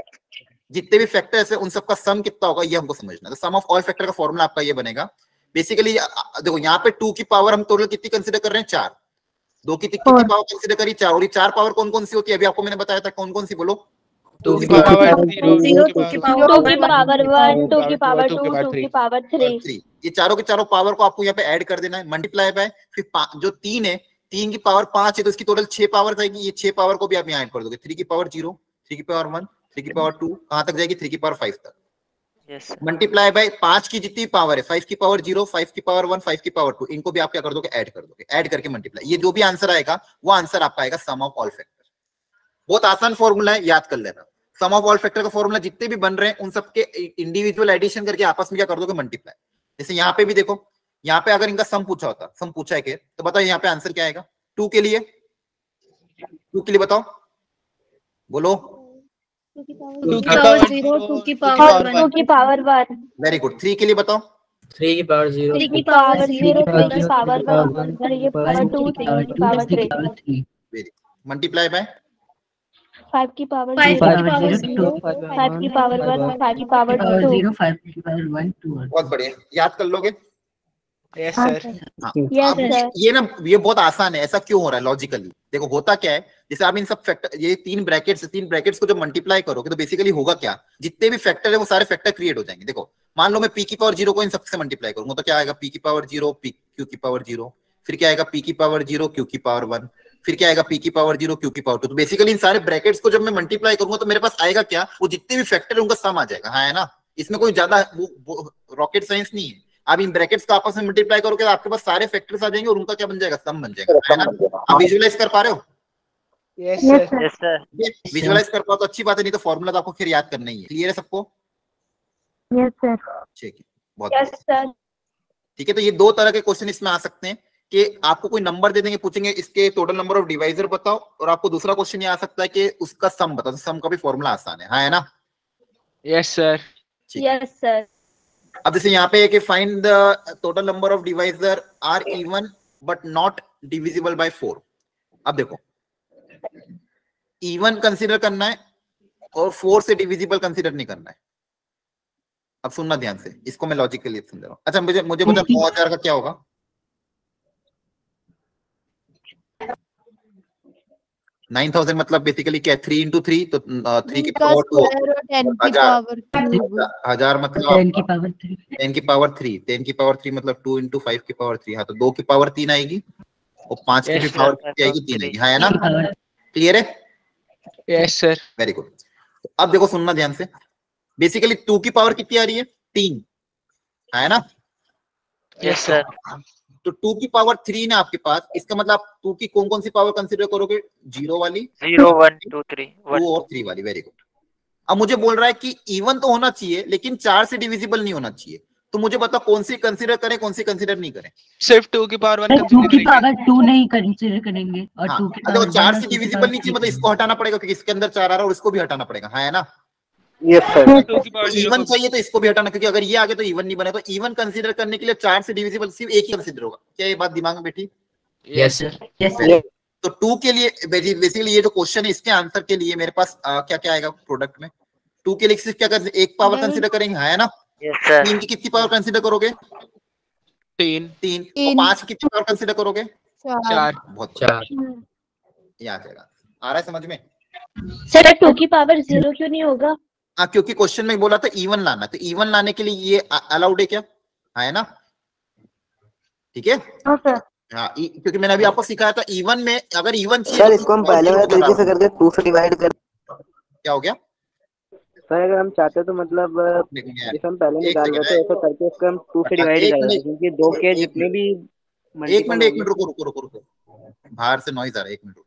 जितने भी फैक्टर्स है उन सबका सम कितना होगा ये हमको समझना है। तो सम ऑफ ऑल फैक्टर का फॉर्मूला आपका ये बनेगा। बेसिकली देखो यहाँ पे 2 की पावर हम टोटल कितनी कंसीडर कर रहे हैं, 4। 2 की कितनी पावर कंसीडर करी, 4। और ये 4 पावर कौन कौन सी होती है, अभी आपको मैंने बताया था, कौन कौन सी बोलो। 2 की पावर 0, 0, 2 की पावर 2 की पावर 1, 2 की पावर 2, 2 की पावर 3। ये चारों के चारों पावर को आपको यहाँ पे ऐड कर देना है, मल्टीप्लाई बाय फिर जो 3 है, 3 की पावर 5 है तो इसकी टोटल 6 पावर आएगी। ये 6 पावर को भी आप यहाँ ऐड कर दोगे। 3 की पावर 0, 3 की पावर 1, 3 की पावर 2, कहां तक जाएगी, 3 की पावर 5 तक। मल्टीप्लाई बाय 5 की जितनी पावर है, 5 की पावर 0, 5 की पावर 1, 5 की पावर 2, इनको भी आप क्या कर दोगे, ऐड कर दोगे। ऐड करके मल्टीप्लाई, ये जो भी आंसर आएगा वो आंसर आपका आएगा सम ऑफ ऑल फैक्टर। बहुत आसान फॉर्मूला है, याद कर लेना। सम ऑफ ऑल फैक्टर का फॉर्मूला जितने भी बन रहे हैं उन सबके इंडिविजुअल एडिशन करके आपस में क्या कर दोगे, मल्टीप्लाई। जैसे यहाँ पे भी देखो, यहाँ पे अगर इनका सम पूछा होता, सम पूछा है क्या, तो बताओ यहाँ पे आंसर क्या आएगा। 2 के लिए, 2 के लिए बताओ, बोलो। 2 की पावर 0, 2 की पावर 1, 2 की पावर 1। Very good. 3 के लिए बताओ। 3 की पावर 0, 3 की पावर 0, 3 की पावर 1, 3 की पावर 2, 3 की पावर 3। वेरी। मल्टीप्लाई बाय 5 की पावर 0, 5 की पावर 1, 5 की पावर 2, 5 की पावर 1, 2। बहुत बढ़िया, याद कर लोगे। Yes sir. हाँ, Yes, अब sir. ये ना, ये बहुत आसान है। ऐसा क्यों हो रहा है लॉजिकली, देखो होता क्या है, जैसे आप इन सब फैक्टर, ये 3 ब्रैकेट्स को जब मल्टीप्लाई करोगे तो बेसिकली होगा क्या, जितने भी फैक्टर है वो सारे फैक्टर क्रिएट हो जाएंगे। देखो मान लो मैं p की पावर 0 को इन सबसे मल्टीप्लाई करूंगा तो क्या आएगा, p की पावर 0, q की पावर 0, फिर क्या आएगा p की पावर 0, q की पावर 1, फिर क्या आएगा p की पावर 0, q की पावर 2। तो बेसिकली इन सारे ब्रैकेट्स को जब मैं मल्टीप्लाई करूंगा तो मेरे पास आएगा क्या, वो जितने भी फैक्टर है उनका सम आ जाएगा। हाँ है ना, इसमें कोई ज्यादा रॉकेट साइंस नहीं है। आप इन ब्रैकेट्स को आपस में मल्टीप्लाई करोगे तो आपके पास सारे फैक्टर्स आ जाएंगे और उनका क्या बन जाएगा, सम बन जाएगा। है ना, आप विजुअलाइज कर पा रहे हो। Yes sir. Yes sir. Visualize कर पाओ तो अच्छी बात है, नहीं तो फॉर्मूला तो आपको फिर याद करना ही है। क्लियर है सबको। Yes sir. ठीक है, बहुत यस सर। ठीक है। तो ये 2 तरह के क्वेश्चन इसमें आ सकते हैं कि आपको कोई नंबर दे देंगे, पूछेंगे इसके टोटल नंबर ऑफ डिवाइजर बताओ, और आपको दूसरा क्वेश्चन ये आ सकता है कि उसका सम बताओ। तो सम का भी फॉर्मूला आसान है। हाँ है ना। Yes sir. Yes sir. अब जैसे यहाँ पे है कि find the total number of divisor are even but not divisible by 4। अब देखो, इवन कंसीडर करना है और 4 से डिविजिबल कंसीडर नहीं करना है। अब सुनना ध्यान से, इसको मैं लॉजिक के लिए समझा रहा हूं। अच्छा मुझे बता 9000 का क्या होगा। 9000 मतलब बेसिकली क्या है, 3 into 3 तो 3 की पावर 2, 1000 मतलब 10 की पावर 3, 10 की पावर 3, 10 की पावर 3 मतलब 2 into 5 की पावर 3। हाँ तो 2 की पावर 3 आएगी और 5 की भी पावर आएगी, 3 आएगी। हाँ है ना, क्लियर है। Yes sir. Very good. तो अब देखो सुनना ध्यान से, बेसिकली 2 की पावर कितनी आ रही है? 3 है ना? Yes sir. तो 2 की पावर 3 है आपके पास, इसका मतलब आप 2 की कौन कौन सी पावर कंसीडर करोगे? 0 वाली, 0 1 2 3 2 और 3 वाली। Very good. अब मुझे बोल रहा है कि इवन तो होना चाहिए लेकिन 4 से डिविजिबल नहीं होना चाहिए, तो मुझे बता कौन सी कंसीडर करें कौन सी कंसीडर नहीं करें? सिर्फ 2 की पावर 1 2 कंसीडर की करेंगे। पावर 2 नहीं कंसीडर करेंगे और हाँ, 2 की देखो पावर 4 से डिविजिबल नहीं चाहिए, मतलब इसको हटाना पड़ेगा क्योंकि इसके अंदर 4 आ रहा है और इसको भी हटाना पड़ेगा, है ना? Yes sir. 2 की पावर 0 इवन चाहिए तो इसको भी हटाना, क्योंकि अगर ये आगे तो इवन नहीं बने, तो इवन कंसीडर करने के लिए 4 से डिविजिबल सिर्फ एक ही कंसीडर होगा। क्या ये बात दिमाग में बैठी? Yes sir. यस तो 2 के लिए बेसिकली ये जो क्वेश्चन है इसके आंसर के लिए मेरे पास क्या क्या आएगा प्रोडक्ट में? 2 के लिए सिर्फ क्या कर, एक पावर कंसीडर करेंगे, है ना? Yes sir. 3 की कितनी पावर कंसीडर करोगे? 3 और 5 की कितनी पावर कंसीडर करोगे? 4 बहुत ये आ जाएगा। आ रहा है समझ में? सर 2 की पावर 0 क्यों नहीं होगा? हाँ, क्योंकि क्वेश्चन में बोला था इवन लाना, तो इवन लाने के लिए ये अलाउड है क्या? है ना? ठीक है। हाँ सर। हाँ, क्योंकि मैंने अभी आपको सिखाया था इवन में अगर इवन सर इसको हम पहले वाले तरीके से करके 2 से डिवाइड कर। क्या हो गया सर अगर हम चाहते तो मतलब जैसे हम पहले निकाल रहे थे ऐसा करके इसको हम 2 से डिवाइड कर देते, क्योंकि 2 के जितने भी एक मिनट रुको, बाहर से नॉइज आ रहा है, 1 मिनट रुको।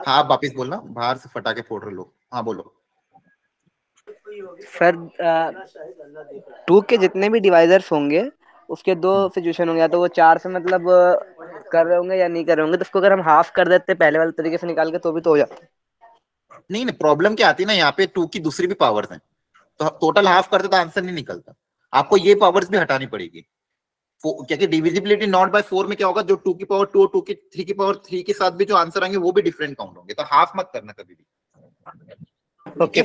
हाँ आप वापिस बोलना, बाहर से फटाके फोड़ रहे लोग। हाँ बोलो सर। 2 के जितने भी डिवाइजर्स होंगे उसके 2 सिचुएशन होंगे, या तो वो 4 से मतलब कर रहे होंगे या नहीं कर रहे होंगे, तो उसको अगर हम हाफ कर देते पहले वाले तरीके से निकाल के तो भी तो हो जाता। नहीं, प्रॉब्लम क्या आती है ना, यहाँ पे 2 की दूसरी भी पावर्स हैं, तो टोटल हाफ करते तो आंसर नहीं निकलता, आपको ये पावर्स भी हटानी पड़ेगी। क्योंकि डिविजिबिलिटी नॉट बाय 4 में क्या होगा, जो 2 की पावर 2 और 2 की 3 की पावर 3 के साथ भी जो आंसर आएंगे वो भी डिफरेंट काउंट होंगे, तो हाफ मत करना कभी भी। ओके।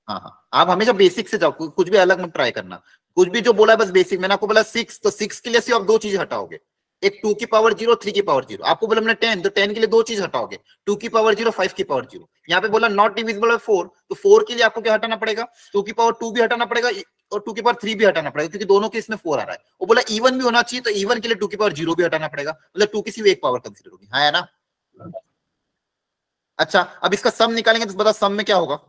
हाँ, आप हमेशा बेसिक से जाओ, कुछ भी अलग मत ट्राई करना। कुछ भी जो बोला है बस बेसिक। मैंने आपको बोला 6, तो 6 के लिए सिर्फ आप 2 चीज हटाओगे, एक 2 की पावर 0, 3 की पावर 0। आपको बोला मैंने 10, तो 10 के लिए 2 चीज हटाओगे, 2 की पावर 0, 5 की पावर 0। यहाँ पे बोला नॉट डिविजिबल बाय 4, तो 4 के लिए आपको क्या हटाना पड़ेगा? 2 की पावर 2 भी हटाना पड़ेगा और 2 की पावर 3 भी हटाना पड़ेगा, क्योंकि दोनों के इसमें 4 आ रहा है। वो बोला इवन भी होना चाहिए, तो इवन के लिए 2 की पावर 0 भी हटाना पड़ेगा, मतलब 2 की सिर्फ एक पावर कंसीडर होगी, है ना? अच्छा, अब इसका सम निकालेंगे तो बता सम में क्या होगा?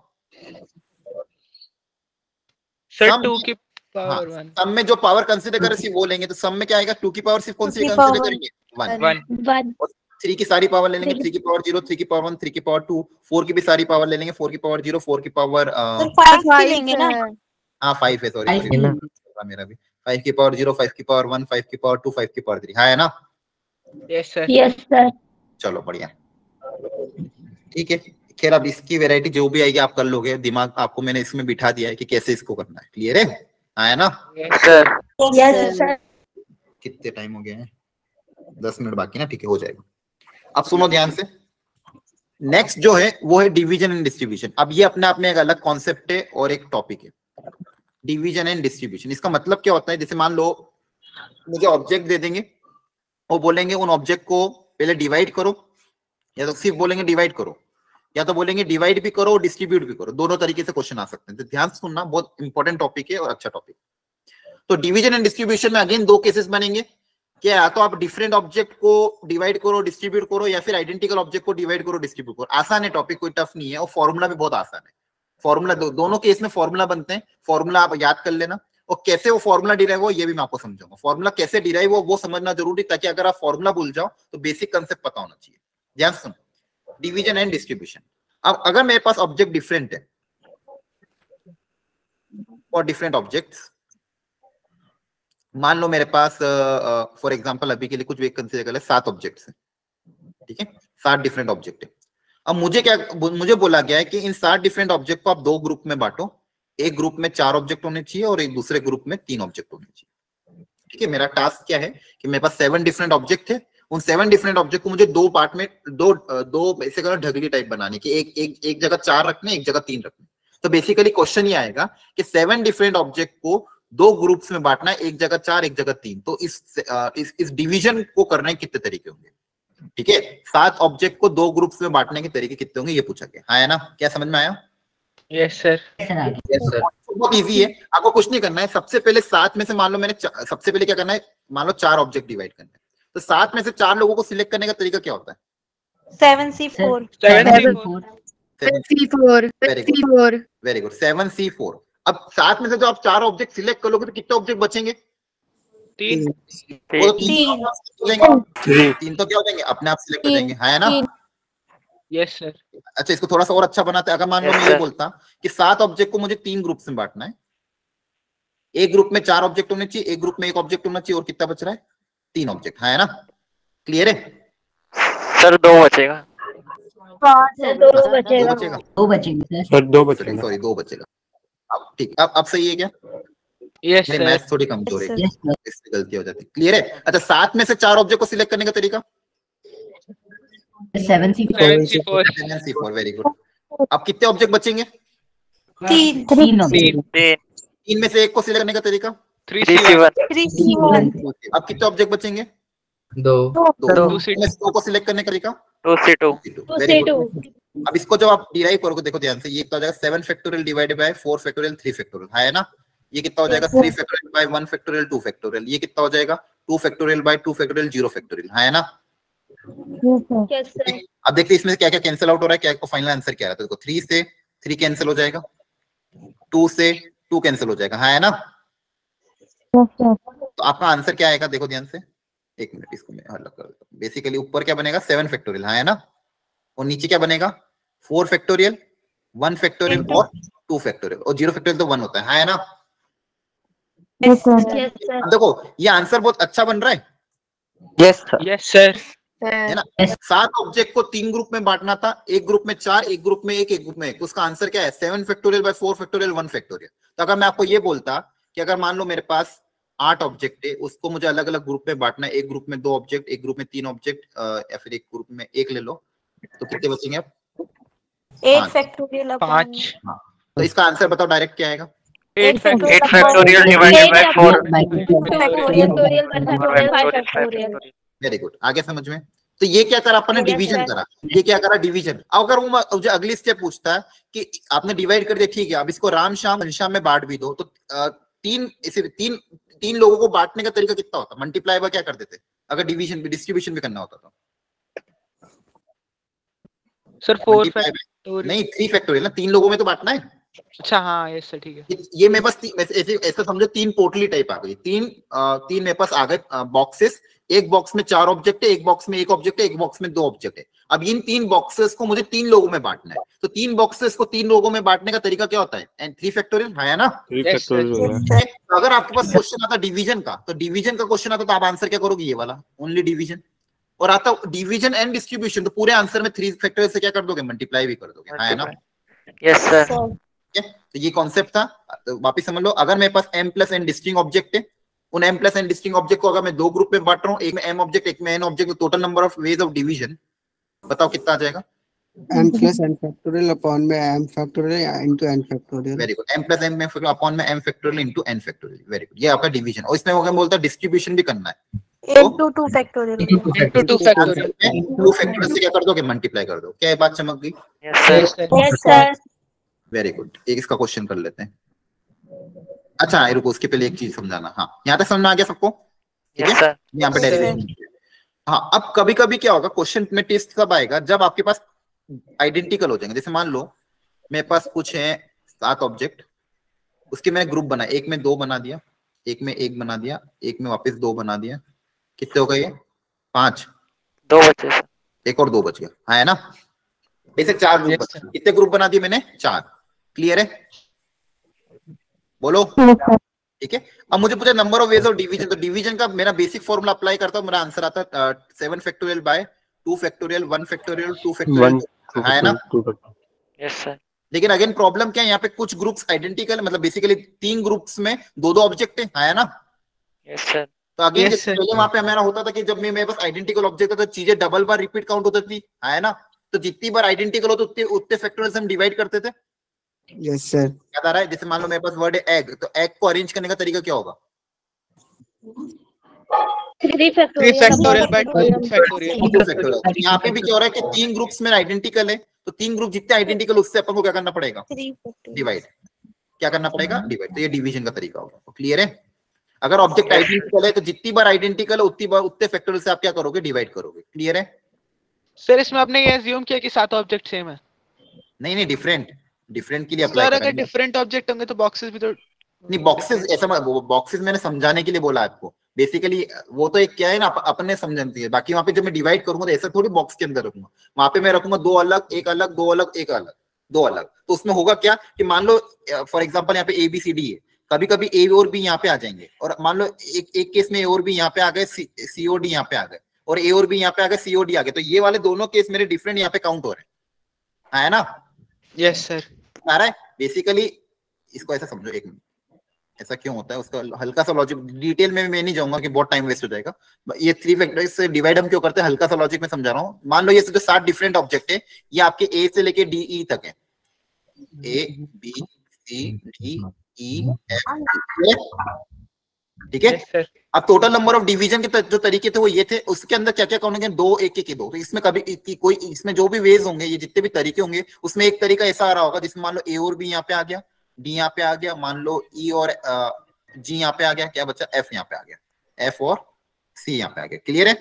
सर 2 की पावर 1। सम में जो पावर कंसीडर करे सिर्फ वो लेंगे, तो सम में क्या आएगा? 2 की पावर सिर्फ कौन सी कंसीडर करेंगे? 1। 3 की सारी पावर ले लेंगे, 3 की पावर 0, 3 की पावर 1, 3 की पावर 2, 4 की भी सारी पावर ले लेंगे, 4 की पावर 0, 4 की पावर 5 लेंगे ना। हाँ 5 है, सॉरी मेरा भी। 5 की पावर 0, 5 की पावर 1, 5 की पावर 2, 5 की पावर 3, है ना? Yes sir. Yes sir. चलो बढ़िया, ठीक है। खैर अब इसकी वैरायटी जो भी आएगी आप कर लोगे, दिमाग आपको मैंने इसमें बिठा दिया है कि कैसे इसको करना है। क्लियर है ना? सर। Yes sir. कितने टाइम हो गए हैं? 10 मिनट बाकी ना, ठीक है, हो जाएगा। अब सुनो ध्यान से, नेक्स्ट जो है वो है डिवीजन एंड डिस्ट्रीब्यूशन। अब ये अपने आप में एक अलग कॉन्सेप्ट है और एक टॉपिक है, डिवीजन एंड डिस्ट्रीब्यूशन। इसका मतलब क्या होता है, जैसे मान लो मुझे ऑब्जेक्ट दे देंगे और बोलेंगे उन ऑब्जेक्ट को पहले डिवाइड करो, या तो सिर्फ बोलेंगे डिवाइड करो, या तो बोलेंगे डिवाइड भी करो और डिस्ट्रीब्यूट भी करो। दोनों तरीके से क्वेश्चन आ सकते हैं, तो ध्यान से सुनना, बहुत इंपॉर्टेंट टॉपिक है और अच्छा टॉपिक। तो डिवीजन एंड डिस्ट्रीब्यूशन में अगेन 2 केसेस बनेंगे, क्या या तो आप डिफरेंट ऑब्जेक्ट को डिवाइड करो डिस्ट्रीब्यूट करो, या फिर आइडेंटिकल ऑब्जेक्ट को डिवाइड करो डिस्ट्रीब्यूट करो। आसान है टॉपिक, कोई टफ नहीं है, और फॉर्मूला भी बहुत आसान है। फॉर्मूला दोनों केस में फॉर्मूला बनते हैं, फॉर्मूला आप याद कर लेना, और कैसे वो फॉर्मूला डिराइव हो ये भी मैं आपको समझाऊंगा। फॉर्मूला कैसे डिराइव हो वो समझना जरूरी, ताकि अगर आप फॉर्मूला भूल जाओ तो बेसिक कंसेप्ट पता होना चाहिए। ध्यान सुनो, डिवीजन एंड डिस्ट्रीब्यूशन। अब अगर मेरे पास ऑब्जेक्ट डिफरेंट है और डिफरेंट ऑब्जेक्ट्स, मान लो मेरे पास फॉर एग्जांपल अभी के लिए कुछ भी कंसीडर कर ले, 7 ऑब्जेक्ट्स हैं, ठीक है, 7 डिफरेंट ऑब्जेक्ट है। अब मुझे बोला गया है कि इन 7 डिफरेंट ऑब्जेक्ट को आप 2 ग्रुप में बांटो, एक ग्रुप में 4 ऑब्जेक्ट होने चाहिए और एक दूसरे ग्रुप में 3 ऑब्जेक्ट होने चाहिए। ठीक है, मेरा टास्क क्या है कि मेरे पास 7 डिफरेंट ऑब्जेक्ट है, उन 7 डिफरेंट ऑब्जेक्ट को मुझे 2 पार्ट में दो ऐसे करो ढगली टाइप बनाने की, एक जगह 4 रखने, एक जगह 3 रखने। तो बेसिकली क्वेश्चन ये आएगा कि 7 डिफरेंट ऑब्जेक्ट को 2 ग्रुप्स में बांटना है, एक जगह 4 एक जगह 3। तो इस डिवीजन को करने के कितने तरीके होंगे? ठीक है, 7 ऑब्जेक्ट को 2 ग्रुप्स में बांटने के तरीके कितने होंगे ये पूछा गया, है ना? क्या समझ में आया? Yes sir. बहुत इजी है, आपको कुछ नहीं करना है। सबसे पहले 7 में से मान लो मैंने सबसे पहले क्या करना है, मान लो 4 ऑब्जेक्ट डिवाइड करना है, तो 7 में से 4 लोगों को सिलेक्ट करने का तरीका क्या होता है? 7C4 7C4 very good 7C4। अब 7 में से जो आप 4 ऑब्जेक्ट सिलेक्ट करोगे तो कितने ऑब्जेक्ट बचेंगे? 3 वो तो 3 हो जाएंगे। 3 तो क्या हो जाएंगे? अपने आप सिलेक्ट हो जाएंगे, है ना? Yes sir. अच्छा, इसको थोड़ा सा और अच्छा बनाते हैं। अगर मान लो मैं ये बोलता कि 7 ऑब्जेक्ट को मुझे 3 ग्रुप में बांटना है, एक ग्रुप में 4 ऑब्जेक्ट होने चाहिए, एक ग्रुप में 1 ऑब्जेक्ट होना चाहिए, और कितना बच रहा है? 3 ऑब्जेक्ट, है ना? क्लियर है सर? 2 बचेगा। 2 बचेगा। 2 बचेंगे सर 2 बचेगा। सॉरी 2 बचेगा। अब ठीक, अब सही है क्या? यस मेरी सर। मैथ थोड़ी कमजोर है, Yes, sir. इससे गलती हो जाती है। क्लियर है? अच्छा, 7 में से 4 ऑब्जेक्ट को सिलेक्ट करने का तरीका 7C4 7C4 7C4। Very good. अब कितने ऑब्जेक्ट बचेंगे? 3 3 ऑब्जेक्ट 3 में से 1 को सिलेक्ट करने का तरीका 3C1 3C1 अब कितने ऑब्जेक्ट बचेंगे? 2 2 में से 2 को सिलेक्ट करने का तरीका 2C2 वेरी गुड। अब इसको जब आप डिराइव करोगे, देखो ध्यान से, ये कितना हो जाएगा? 7 factorial divided by 4 factorial 3 factorial, है ना? ये कितना हो जाएगा? 3 फैक्टोरियल बाय 1 फैक्टोरियल 2 फैक्टोरियल। ये कितना हो जाएगा? 2 फैक्टोरियल बाय 2 फैक्टोरियल 0 फैक्टोरियल, है ना? Yes sir. अब देखते हैं इसमें से क्या क्या कैंसिल आउट हो रहा है, क्या फाइनल आंसर क्या रहता है। देखो 3 से 3 कैंसिल हो जाएगा, 2 से 2 कैंसिल हो जाएगा, है ना? तो आपका आंसर क्या आएगा? देखो ध्यान से, एक मिनट, इसको मैं अलग कर देता हूं। बेसिकली ऊपर क्या बनेगा? 7 फैक्टोरियल, है ना? और नीचे क्या बनेगा? 4 फैक्टोरियल 1 फैक्टोरियल और 2 फैक्टोरियल, और 0 फैक्टोरियल तो 1 होता है ना? Yes sir. अब देखो ये आंसर बहुत अच्छा बन रहा है, यस सर। Yes sir. है ना? 7 ऑब्जेक्ट को 3 ग्रुप में बांटना था, एक ग्रुप में 4, एक ग्रुप में 1, एक ग्रुप में 1। उसका आंसर क्या है? 7 फैक्टोरियल बाय 4 फैक्टोरियल 1 फैक्टोरियल। तो अगर मैं आपको ये बोलता कि अगर मान लो मेरे पास 8 ऑब्जेक्ट है, उसको मुझे अलग अलग ग्रुप में बांटना है, एक ग्रुप में 2 ऑब्जेक्ट, एक ग्रुप में 3 ऑब्जेक्ट, या फिर एक ग्रुप में 1 ले लो, तो कितने बचेंगे आप? 8 फैक्टोरियल 5 तो इसका आंसर बताओ डायरेक्ट क्या आएगा? 8 factorial divided by 4 factorial. Very good, आगे समझ में? तो ये क्या करा अपन ने? डिवीजन करा। ये क्या करा? डिवीजन। अगर वो मुझे अगली स्टेप पूछता है कि आपने डिवाइड कर दिया, ठीक है, अब इसको राम श्याम घनश्याम में बांट भी दो, तो 3 लोगों को बांटने का तरीका कितना होता? मल्टीप्लाई बाय क्या कर देते अगर डिवीजन भी डिस्ट्रीब्यूशन भी करना होता तो? सर 4 फैक्टोरियल नहीं, 3 फैक्टोरियल ना, 3 लोगों में तो बांटना है। अच्छा हाँ यस सर ठीक है। ये मेरे पास ऐसे समझो 3 पोटली टाइप आ गई, 3 मेरे पास आ गए बॉक्सेस। एक बॉक्स में 4 ऑब्जेक्ट है, एक बॉक्स में 1 ऑब्जेक्ट है, एक बॉक्स में 2 ऑब्जेक्ट है। अब इन 3 बॉक्सेस को मुझे 3 लोगों में बांटना है, तो 3 बॉक्सेस को 3 लोगों में बांटने का तरीका क्या होता है? 3 फैक्टोरियल, है ना? 3 Yes, sir. फैक्टोरियल तो अगर आपके पास क्वेश्चन आता डिवीजन का, तो डिवीजन का क्वेश्चन आता तो आप आंसर क्या करोगे? ये वाला ओनली डिवीजन। और आता डिवीजन एंड डिस्ट्रीब्यूशन, तो पूरे आंसर में 3 फैक्टोरियल से क्या कर दोगे? मल्टीप्लाई भी कर दोगे, है ना? Yes sir. तो ये कॉन्सेप्ट था। तो वापिस समझ लो, अगर मेरे पास m plus n distinct object है, उन m plus n distinct object को अगर मैं 2 ग्रुप में बांट रहा हूँ, एक में m ऑब्जेक्ट, एक में n ऑब्जेक्ट, तो total number of ways of division बताओ कितना आ जाएगा? m plus n factorial upon में m factorial into n factorial. Very good, m plus n में अपॉन में m factorial into n factorial. Very good, ये आपका division. और इसमें वो क्या बोलता है? डिस्ट्रीब्यूशन भी करना है। 8 to 2 फैक्टोरियल। 2 फैक्टोरियल 2 फैक्टोरियल से क्या कर दोगे? मल्टीप्लाई कर दो। क्या ये बात चमक गई? Yes sir. Yes sir. Very good, एक इसका क्वेश्चन कर लेते हैं। अच्छा रुको, उसके पहले एक चीज समझाना। हाँ, यहाँ तक समझ में आ गया सबको? ठीक यस है, सर। यहाँ पे डेरिवेशन। हाँ, अब कभी कभी क्या होगा, क्वेश्चन में टेस्ट कब आएगा? जब आपके पास आइडेंटिकल हो जाएंगे। जैसे मान लो मेरे पास कुछ है 7 ऑब्जेक्ट, उसके मैंने ग्रुप बना, एक में 2 बना दिया, एक में 1 बना दिया, एक में वापस 2 बना दिया। कितने हो गए? 5। 2 बचे सर। एक और 2 बच गया, है ना? ऐसे 4 ग्रुप बचे। कितने ग्रुप बना दिए मैंने? 4। क्लियर है? बोलो। ठीक है, अब मुझे पूछा number of ways of division. तो डिवीजन का मेरा बेसिक फॉर्मूला अप्लाई करता हूं, मेरा आंसर आता है 7 factorial by 2 factorial 1 factorial 2 factorial, है ना? Yes sir. लेकिन अगेन प्रॉब्लम क्या है, यहाँ पे कुछ ग्रुप्स आइडेंटिकल, मतलब बेसिकली 3 ग्रुप्स में 2-2 ऑब्जेक्ट है ना? Yes sir. तो अगेन पहले वहां पे हमारा होता था कि जब मेरे पास आइडेंटिकल ऑब्जेक्ट था तो चीजें डबल बार रिपीट काउंट होती थी, है ना? तो जितनी बार आइडेंटिकल हो तो उतने फैक्टोरियल से हम डिवाइड करते थे। Yes sir. याद आ रहा है? जैसे मान लो मेरे पास वर्ड है एग, तो एग को अरेंज करने का तरीका क्या होगा? 3 फैक्टोरियल बाय 2 फैक्टोरियल। यहाँ पे भी क्या हो रहा है कि 3 ग्रुप्स में आइडेंटिकल है, तो 3 ग्रुप जितने आइडेंटिकल उससे अपन को क्या करना पड़ेगा? डिवाइड। क्या करना पड़ेगा? डिवाइड। तो ये डिवीजन का तरीका होगा। तो क्लियर है? अगर ऑब्जेक्ट आइडेंटिकल है तो जितनी बार आइडेंटिकल है उतनी बार उतने फैक्टोरियल से आप क्या करोगे? डिवाइड करोगे। क्लियर है? सर इसमें आपने ये अज्यूम किया कि सातों ऑब्जेक्ट सेम है। नहीं नहीं, डिफरेंट के लिए अप्लाई सर अगर करेंगे। डिफरेंट ऑब्जेक्ट होंगे तो बॉक्सेस भी तो नहीं बॉक्सेस ऐसा बॉक्सेस मैंने समझाने के लिए बोला आपको। बेसिकली वो तो एक क्या है ना, अपने समझती है। बाकी वहां पे जब मैं डिवाइड करूंगा तो ऐसा थोड़ी बॉक्स के अंदर रखूंगा, वहां पे मैं रखूंगा दो अलग, एक अलग, दो अलग, एक अलग, दो अलग। तो उसमें होगा क्या कि मान लो फॉर एग्जांपल यहाँ पे ए बी सी डी है, कभी कभी ए और बी यहाँ पे आ जाएंगे, और मान लो एक केस में ए और बी यहाँ पे आ गए, सी ओ डी यहाँ पे आ गए, और ए और बी यहाँ पे आ गए, सी ओ डी आ गए। तो ये वाले दोनों केस मेरे डिफरेंट यहाँ पे काउंट हो रहे हैं, है ना? Yes sir. आ रहा है। बेसिकली इसको ऐसा समझो, एक मिनट, ऐसा क्यों होता है उसका हल्का सा लॉजिक, डिटेल में मैं नहीं जाऊंगा कि बहुत टाइम वेस्ट हो जाएगा। ये 3 फैक्टर से डिवाइड हम क्यों करते हैं, हल्का सा लॉजिक में समझा रहा हूँ। मान लो ये जो 7 डिफरेंट ऑब्जेक्ट है, ये आपके ए से लेके डी ई तक है, A B C D E F, ठीक है। अब टोटल नंबर ऑफ डिवीजन के जो तरीके थे वो ये थे, उसके अंदर क्या क्या काउंट होंगे, 2 1 1 2। तो इसमें कभी कोई इसमें जो भी वेज होंगे, ये जितने भी तरीके होंगे, उसमें एक तरीका ऐसा आ रहा होगा जिसमें मान लो ए और बी यहाँ पे आ गया, डी यहाँ पे आ गया, मान लो ई और जी यहाँ पे आ गया, क्या बच्चा एफ यहाँ पे आ गया, एफ और सी यहाँ पे आ गया। क्लियर है?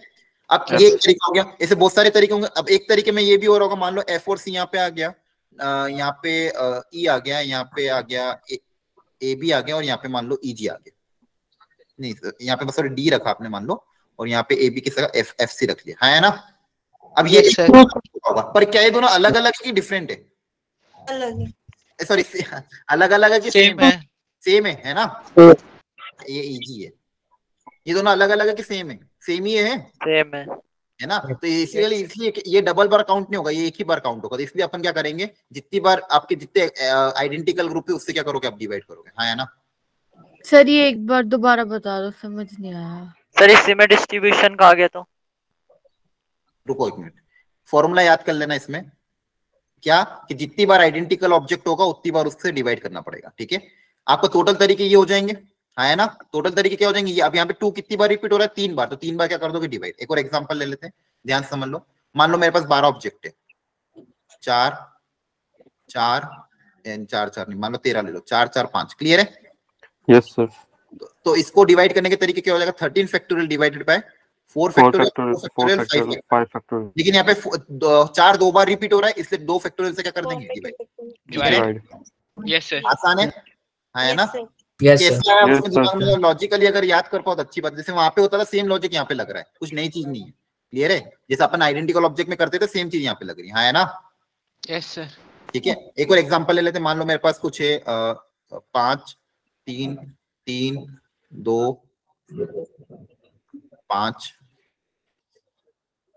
अब ये एक तरीका हो गया, ऐसे बहुत सारे तरीके होंगे। अब एक तरीके में ये भी और होगा, मान लो एफ और सी यहाँ पे आ गया, यहाँ पे ई आ गया, यहाँ पे आ गया ए बी आ गया, और यहाँ पे मान लो ई जी आ गया। नहीं यहाँ पे बस डी रखा आपने मान लो, और यहाँ पे ए बी की जगह एफ सी रख लिया, है ना? अब ये होगा, पर क्या ये दोनों अलग अलग की डिफरेंट है? सॉरी अलग अलग है कि सेम है? सेम है ना? ये इजी है। ये दोनों अलग अलग है कि सेम है? सेम ही है, सेम है ना? तो इसलिए ये डबल बार काउंट नहीं होगा, ये एक ही बार काउंट होगा। तो इसलिए अपन क्या करेंगे, जितनी बार आपके जितने आइडेंटिकल ग्रुप है उससे क्या करोगे, आप डिवाइड करोगे, हाँ है ना? सर ये एक बार दोबारा बता दो, समझ नहीं आया। सर इससे में डिस्ट्रीब्यूशन कहा गया तो रुको एक मिनट, फॉर्मूला याद कर लेना इसमें, क्या कि जितनी बार आइडेंटिकल ऑब्जेक्ट होगा उतनी बार उससे डिवाइड करना पड़ेगा, ठीक है? आपको टोटल तरीके ये हो जाएंगे, है ना? टोटल तरीके क्या हो जाएंगे, ये अब यहाँ पे 2 कितनी बार रिपीट हो रहा है, 3 बार। तो 3 बार क्या कर दोगे, डिवाइड। एक और एग्जांपल ले लेते हैं, ध्यान से समझ लो। मान लो मेरे पास 12 ऑब्जेक्ट है, 4 4 4 4 नहीं, मान लो 13 ले लो, 4 4 5। क्लियर है? Yes sir. तो इसको डिवाइड करने के तरीके क्या हो जाएगा, 13 factorial divided by 4 factorial 5 factorial. लेकिन यहाँ पे 4 2 बार रिपीट हो रहा है, इसलिए 2 फैक्टोरियल से क्या कर देंगे, डिवाइड। Yes sir. आसान है ना? Yes sir. लॉजिकली अगर याद कर पाओ तो अच्छी बात। जैसे वहां पे होता था सेम लॉजिक यहाँ पे लग रहा है, कुछ नई चीज नहीं है। क्लियर है? जैसे अपन आइडेंटिकल ऑब्जेक्ट में करते थे सेम चीज यहाँ पे लग रही है ना? Yes sir. ठीक है, एक और एग्जांपल ले लेते हैं। मान लो मेरे पास कुछ है 5 3 3 2 5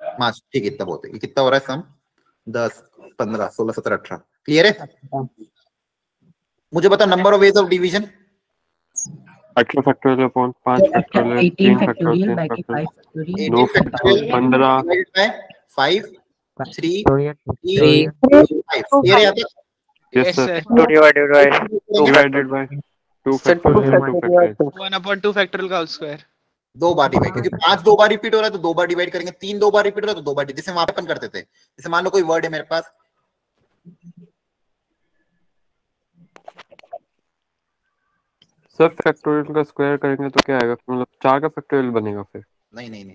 5, ठीक है, इतना बहुत है। ये कितना हो रहा है सम, 10 15 16 17 18। क्लियर है? मुझे बता number of ways of division. 18 factorial upon 5 factorial 18 factorial 2 factorial 15 5 3 3 5। ये आता yes sir. Divided by 2 factorial 1/2 factorial का होल स्क्वायर। 2 बार डिवाइड, क्योंकि 5 2 बार रिपीट हो रहा है तो 2 बार डिवाइड करेंगे, 3 2 बार रिपीट हो रहा है तो 2 बार। जैसे वहां पे अपन करते थे, जैसे मान लो कोई वर्ड है मेरे पास, सर फैक्टोरियल का स्क्वायर करेंगे तो क्या आएगा, मतलब 4 का फैक्टोरियल बनेगा फिर? नहीं,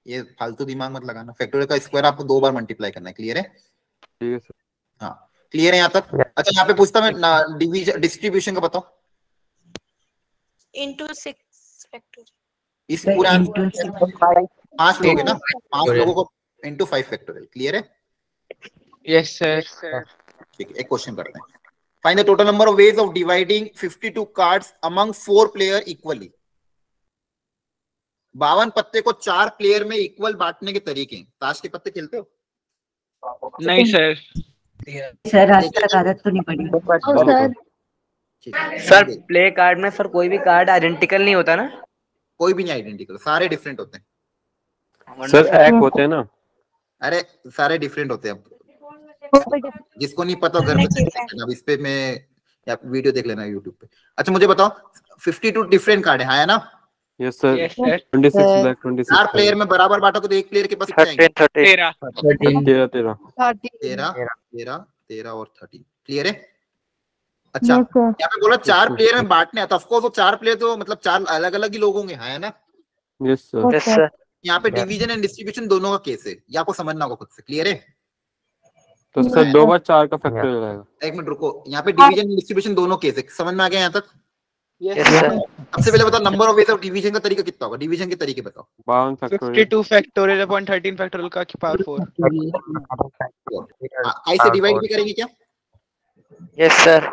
ये फालतू दिमाग मत लगाना। फैक्टोरियल का स्क्वायर आपको 2 बार मल्टीप्लाई करना है। क्लियर है? ठीक है सर। हाँ क्लियर है यहाँ तक? अच्छा यहाँ पे पूछता मैं डिवीजन डिस्ट्रीब्यूशन का बताओ। into 6 factorial. इस पूरा 5 लोग है ना, 5 लोगों को into 5 फैक्टोरियल। क्लियर है? Yes sir. ठीक है, एक क्वेश्चन करते हैं। Find the total number of ways of dividing 52 cards among 4 player equally. 52 पत्ते को 4 प्लेयर में इक्वल बांटने के तरीके। ताश के पत्ते खेलते हो? नहीं सर। सर आज तक आदत तो नहीं पड़ी। सर प्ले कार्ड में सर कोई भी कार्ड आइडेंटिकल नहीं होता ना? कोई भी नहीं आइडेंटिकल, सारे डिफरेंट होते हैं। सर एक होते हैं ना? अरे सारे डिफरेंट होते हैं। जिसको नहीं पता घर में देख लेना, इस पे मैं या वीडियो देख लेना यूट्यूब पे। अच्छा मुझे बताओ 52 डिफरेंट कार्ड है ना? Yes sir. 26 ब्लैक 26 4 प्लेयर में बराबर बांटो तो एक प्लेयर के पास कितने आएंगे? 13 और 13। क्लियर है? अच्छा यहाँ पे बोला 4 प्लेयर में बांटने हैं, तो ऑफ कोर्स वो 4 प्लेयर तो मतलब 4 अलग अलग ही लोग होंगे, है ना? Yes sir. यहाँ पे डिवीजन एंड डिस्ट्रीब्यूशन दोनों का केस है, ये आपको समझना होगा खुद से। क्लियर है? तो सर 2 बार 4 का फैक्टोरियल आएगा। एक मिनट रुको, यहाँ पे डिवीजन एंड डिस्ट्रीब्यूशन दोनों केस है, समझ में आ गया यहाँ तक? सबसे पहले बताओ number of ways of division का तरीका कितना होगा, डिवीजन के तरीके बताओ। 52 फैक्टोरियल 52 फैक्टोरियल अपॉन 13 फैक्टोरियल का पावर 4। ऐसे डिवाइड भी करेंगे क्या? Yes sir.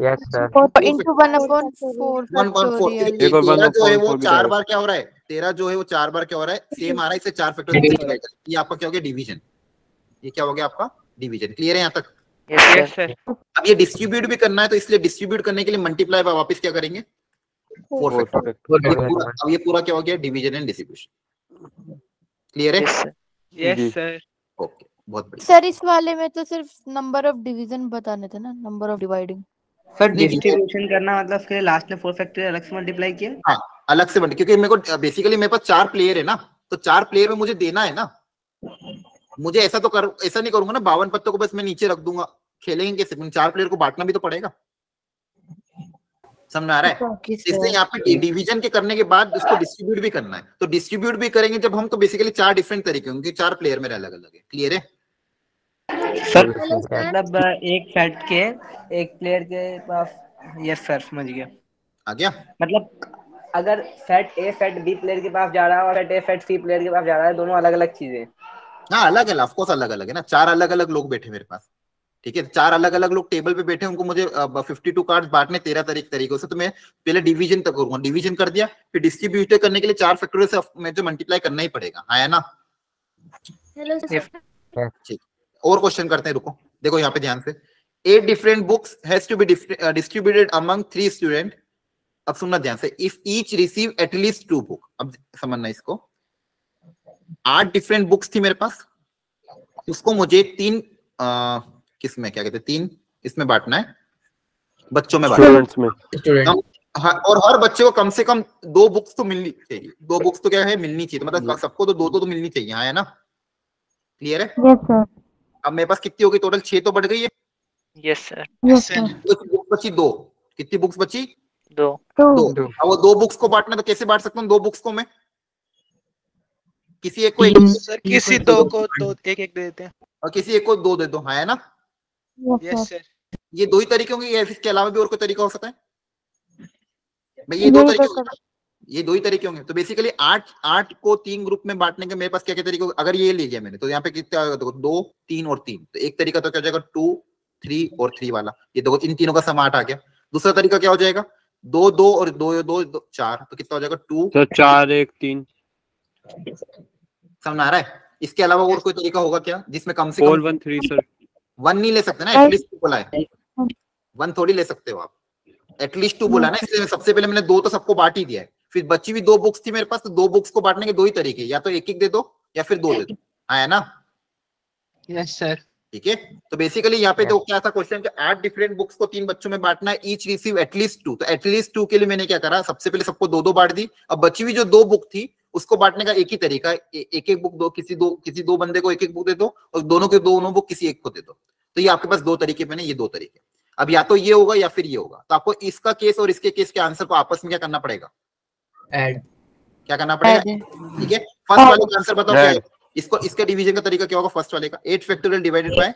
Yes sir into 1/4 factorial. तेरा जो है वो 4 बार क्या हो रहा है, तेरा जो है वो 4 बार क्या हो रहा है, सेम आ रहा है, इससे 4 फैक्टोरियल, ये आपका क्या हो गया डिवीजन, ये क्या हो गया आपका डिवीजन। क्लियर है यहाँ तक? Yes sir. अब ये डिस्ट्रीब्यूट भी करना है, तो इसलिए डिस्ट्रीब्यूट करने के लिए मल्टीप्लाई वापस क्या करेंगे 4 फैक्टोरियल। अब ये पूरा क्या हो गया डिवीजन एंड डिस्ट्रीब्यूशन। क्लियर है? Yes sir. ओके बहुत बढ़िया। सर इस वाले में तो सिर्फ नंबर ऑफ डिवीजन बताने थे ना, number of dividing. Sir distribution करना मतलब उसके लास्ट में 4 फैक्टोरियल अलग से मल्टीप्लाई किया। हाँ अलग से क्योंकि मेरे को बेसिकली मेरे पास 4 प्लेयर है ना, तो 4 प्लेयर में मुझे देना है ना, मुझे ऐसा नहीं करूंगा ना 52 पत्तों को बस मैं नीचे रख दूंगा, खेलेंगे कैसे? 4 प्लेयर को बांटना भी तो पड़ेगा, समझ आ रहा है? इसलिए यहाँ पे डिवीजन के करने के बाद उसको डिस्ट्रीब्यूट भी करना है, तो डिस्ट्रीब्यूट भी करेंगे जब हम, तो बेसिकली 4 डिफरेंट तरीके होंगे, 4 प्लेयर मेरे अलग अलग है। क्लियर है? सर मतलब एक सेट के एक प्लेयर के पास, यस सर समझ गया। आ गया? मतलब अगर set A set B player के पास जा रहा है और set A set C player के पास जा रहा है, दोनों अलग अलग चीजें। हाँ अलग है, ऑफ कोर्स अलग अलग है ना, 4 अलग अलग लोग बैठे मेरे पास, ठीक है? 4 अलग अलग लोग टेबल पे बैठे, उनको मुझे 52 कार्ड्स बांटने 13 तरीकों से, तो मैं पहले डिवीजन तक करूंगा, डिवीजन कर दिया, फिर डिस्ट्रीब्यूट करने के लिए 4 फैक्टोरियल से मैं जो मल्टीप्लाई करना ही पड़ेगा, है ना? ठीक, और क्वेश्चन करते हैं, रुको देखो यहाँ पे ध्यान से। 8 different books has to be distributed among 3 student. अब सुनना ध्यान से, if each receive at least 2 book. अब समझना इसको, 8 डिफरेंट बुक्स थी मेरे पास, उसको मुझे 3 किसमें क्या कहते हैं 3 इसमें बांटना है, बच्चों में बांटना। हाँ, और हर बच्चे को कम से कम 2 बुक्स तो मिलनी चाहिए, 2 बुक्स तो क्या है मिलनी चाहिए, तो मतलब सबको तो 2 तो मिलनी चाहिए, है ना? क्लियर है? Yes sir. अब मेरे पास कितनी होगी टोटल? 6 तो बढ़ गई है। Yes sir. बुक्स बची 2, कितनी बुक्स बची? 2। अब वो 2 बुक्स को बांटना, तो कैसे बांट सकता हूँ 2 बुक्स को मैं? किसी एक को एक, सर किसी 2 को 2 1 1 दे देते हैं, और किसी एक को 2 दे दो, है ना? Yes sir. ये 2 ही तरीके होंगे या इसके अलावा भी और कोई तरीका हो सकता है भाई? ये 2 तरीके होंगे, ये 2 ही तरीके होंगे। तो बेसिकली 8 को 3 ग्रुप में बांटने के मेरे पास क्या क्या तरीके होंगे? अगर ये ले गया मैंने, तो यहाँ पे कितना 2 3 और 3, तो एक तरीका तो क्या हो जाएगा 2 3 और 3 वाला, ये देखो इन तीनों का सम 8 आ गया। दूसरा तरीका क्या हो जाएगा 2 2 और 2 2 4, तो कितना हो जाएगा 2 4 1 3। समझ आ रहा है? इसके अलावा और कोई तरीका होगा क्या जिसमें कम से कम 4 1 3 सर? 1 नहीं ले सकते ना, एटलीस्ट 2 बोला है, 1 थोड़ी ले सकते हो आप, एटलीस्ट 2 बोला ना, इसलिए सबसे पहले मैंने 2 तो सबको बांट ही दिया है। फिर बची भी 2 बुक्स थी मेरे पास, तो 2 बुक्स को बांटने के 2 ही तरीके, या तो 1 1 दे दो या फिर 2 दे दो, है ना? Yes sir. ठीक है, तो बेसिकली यहाँ पे तो क्या था क्वेश्चन कि 8 डिफरेंट बुक्स को 3 बच्चों में बांटना है, ईच रिसीव एटलीस्ट 2, तो एटलीस्ट 2 के लिए मैंने क्या करा, सबसे पहले सबको 2 2 बांट दी। अब बची हुई जो 2 बुक थी उसको बांटने का एक ही तरीका है, एक एक बुक दो, किसी दो बंदे को एक एक बुक दे दो, और दोनों के दोनों बुक किसी एक को दे दो। तो ये आपके पास 2 तरीके मैंने, ये 2 तरीके। अब या तो ये होगा या फिर ये होगा, तो आपको इसका केस और इसके केस के आंसर को आपस में क्या करना पड़ेगा? ऐड। क्या करना पड़ेगा? ठीक है, फर्स्ट वाले का आंसर बताओ क्या है? इसको, इसके डिवीजन का तरीका क्या होगा फर्स्ट वाले का? 8 factorial divided by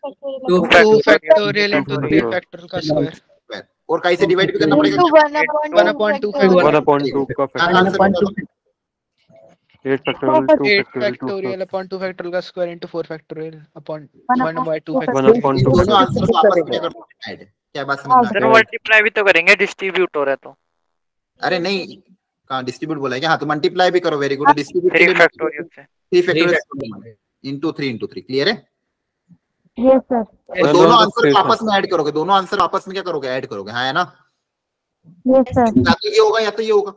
2 factorial into 3 factorial का स्क्वायर, और कैसे डिवाइड भी करना पड़ेगा? 1/2 1/2 का फैक्टोरियल, 8 फैक्टोरियल अपॉन 2 फैक्टोरियल का square into 4 factorial upon 1/2 factorial. दोनों आंसर को आपस में क्या करना है? ऐड। क्या बात समझ सर मल्टीप्लाई भी तो करेंगे, डिस्ट्रीब्यूट हो रहा है तो। अरे नहीं, कहां डिस्ट्रीब्यूट बोला है क्या? हाँ तो मल्टीप्लाई भी करो, वेरी गुड। डिस्ट्रीब्यूट 3 फैक्टोरियल से 3 फैक्टोरियल इनटू 3 इनटू 3, क्लियर है? Yes sir. और दोनों आंसर आपस में ऐड करोगे, दोनों आंसर आपस में क्या करोगे? ऐड करोगे, हाँ है ना? Yes sir. या तो ये होगा या तो ये होगा।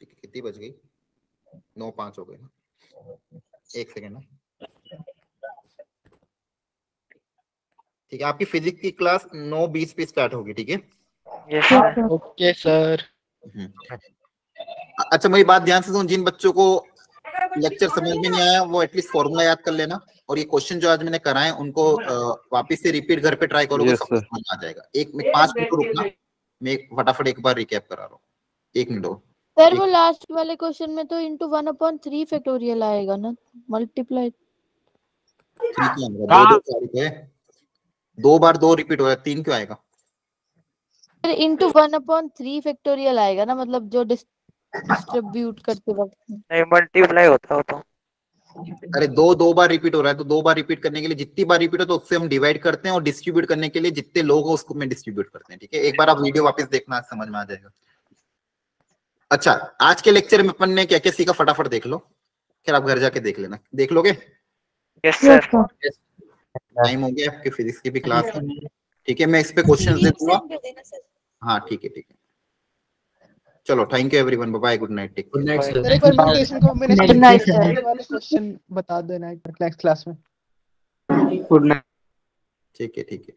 कितनी बच गई? 9:05 हो गए ना, 1 सेकेंड ना। ठीक है, आपकी फिजिक्स की क्लास 9:20 पे स्टार्ट होगी, ठीक है? Yes sir. Okay sir. अच्छा मेरी बात ध्यान से सुन, जिन बच्चों को लेक्चर समझ में नहीं आया वो एटलीस्ट फॉर्मूला याद कर लेना, और ये क्वेश्चन जो आज मैंने कराए उनको वापस से रिपीट घर पे ट्राई करोगे, सब समझ आ जाएगा। 1 मिनट 5 मिनट रुकना, मैं फटाफट एक बार रिकैप करा रहा हूँ, 1 मिनट हो। सर वो लास्ट वाले क्वेश्चन में तो इंटू 1/3 फैक्टोरियल आएगा ना, मल्टीप्लाई 3 क्यों आएगा? 2 बार 2 रिपीट हो रहा है, 3 क्यों आएगा? इंटू 1/3 फैक्टोरियल आएगा ना, मतलब जो डिस्ट्रीब्यूट करते वक्त। नहीं मल्टीप्लाई होता हो तो। अरे 2 बार रिपीट हो रहा है, तो 2 बार रिपीट करने के लिए जितनी बार रिपीट हो तो उससे हम डिवाइड करते हैं, और डिस्ट्रीब्यूट करने के लिए जितने लोग हो उसको में डिस्ट्रीब्यूट करते हैं। ठीक है, एक बार आप वीडियो वापस देखना, समझ में आ जाएगा। अच्छा, आज के लेक्चर में अपन ने क्या क्या सीखा फटाफट देख लो, फिर आप घर जाके देख लेना। देख लोगे? Yes sir. टाइम हो गया, आपके फिजिक्स की भी क्लास है। ठीक है, मैं इस पे क्वेश्चन दे दूंगा। हाँ ठीक है, ठीक है, चलो thank you everyone, bye bye, good night, take good night sir. एक बार मेडिटेशन कॉम्बिनेशन वाले क्वेश्चन बता देना नेक्स्ट क्लास में। Good night. ठीक है, ठीक है।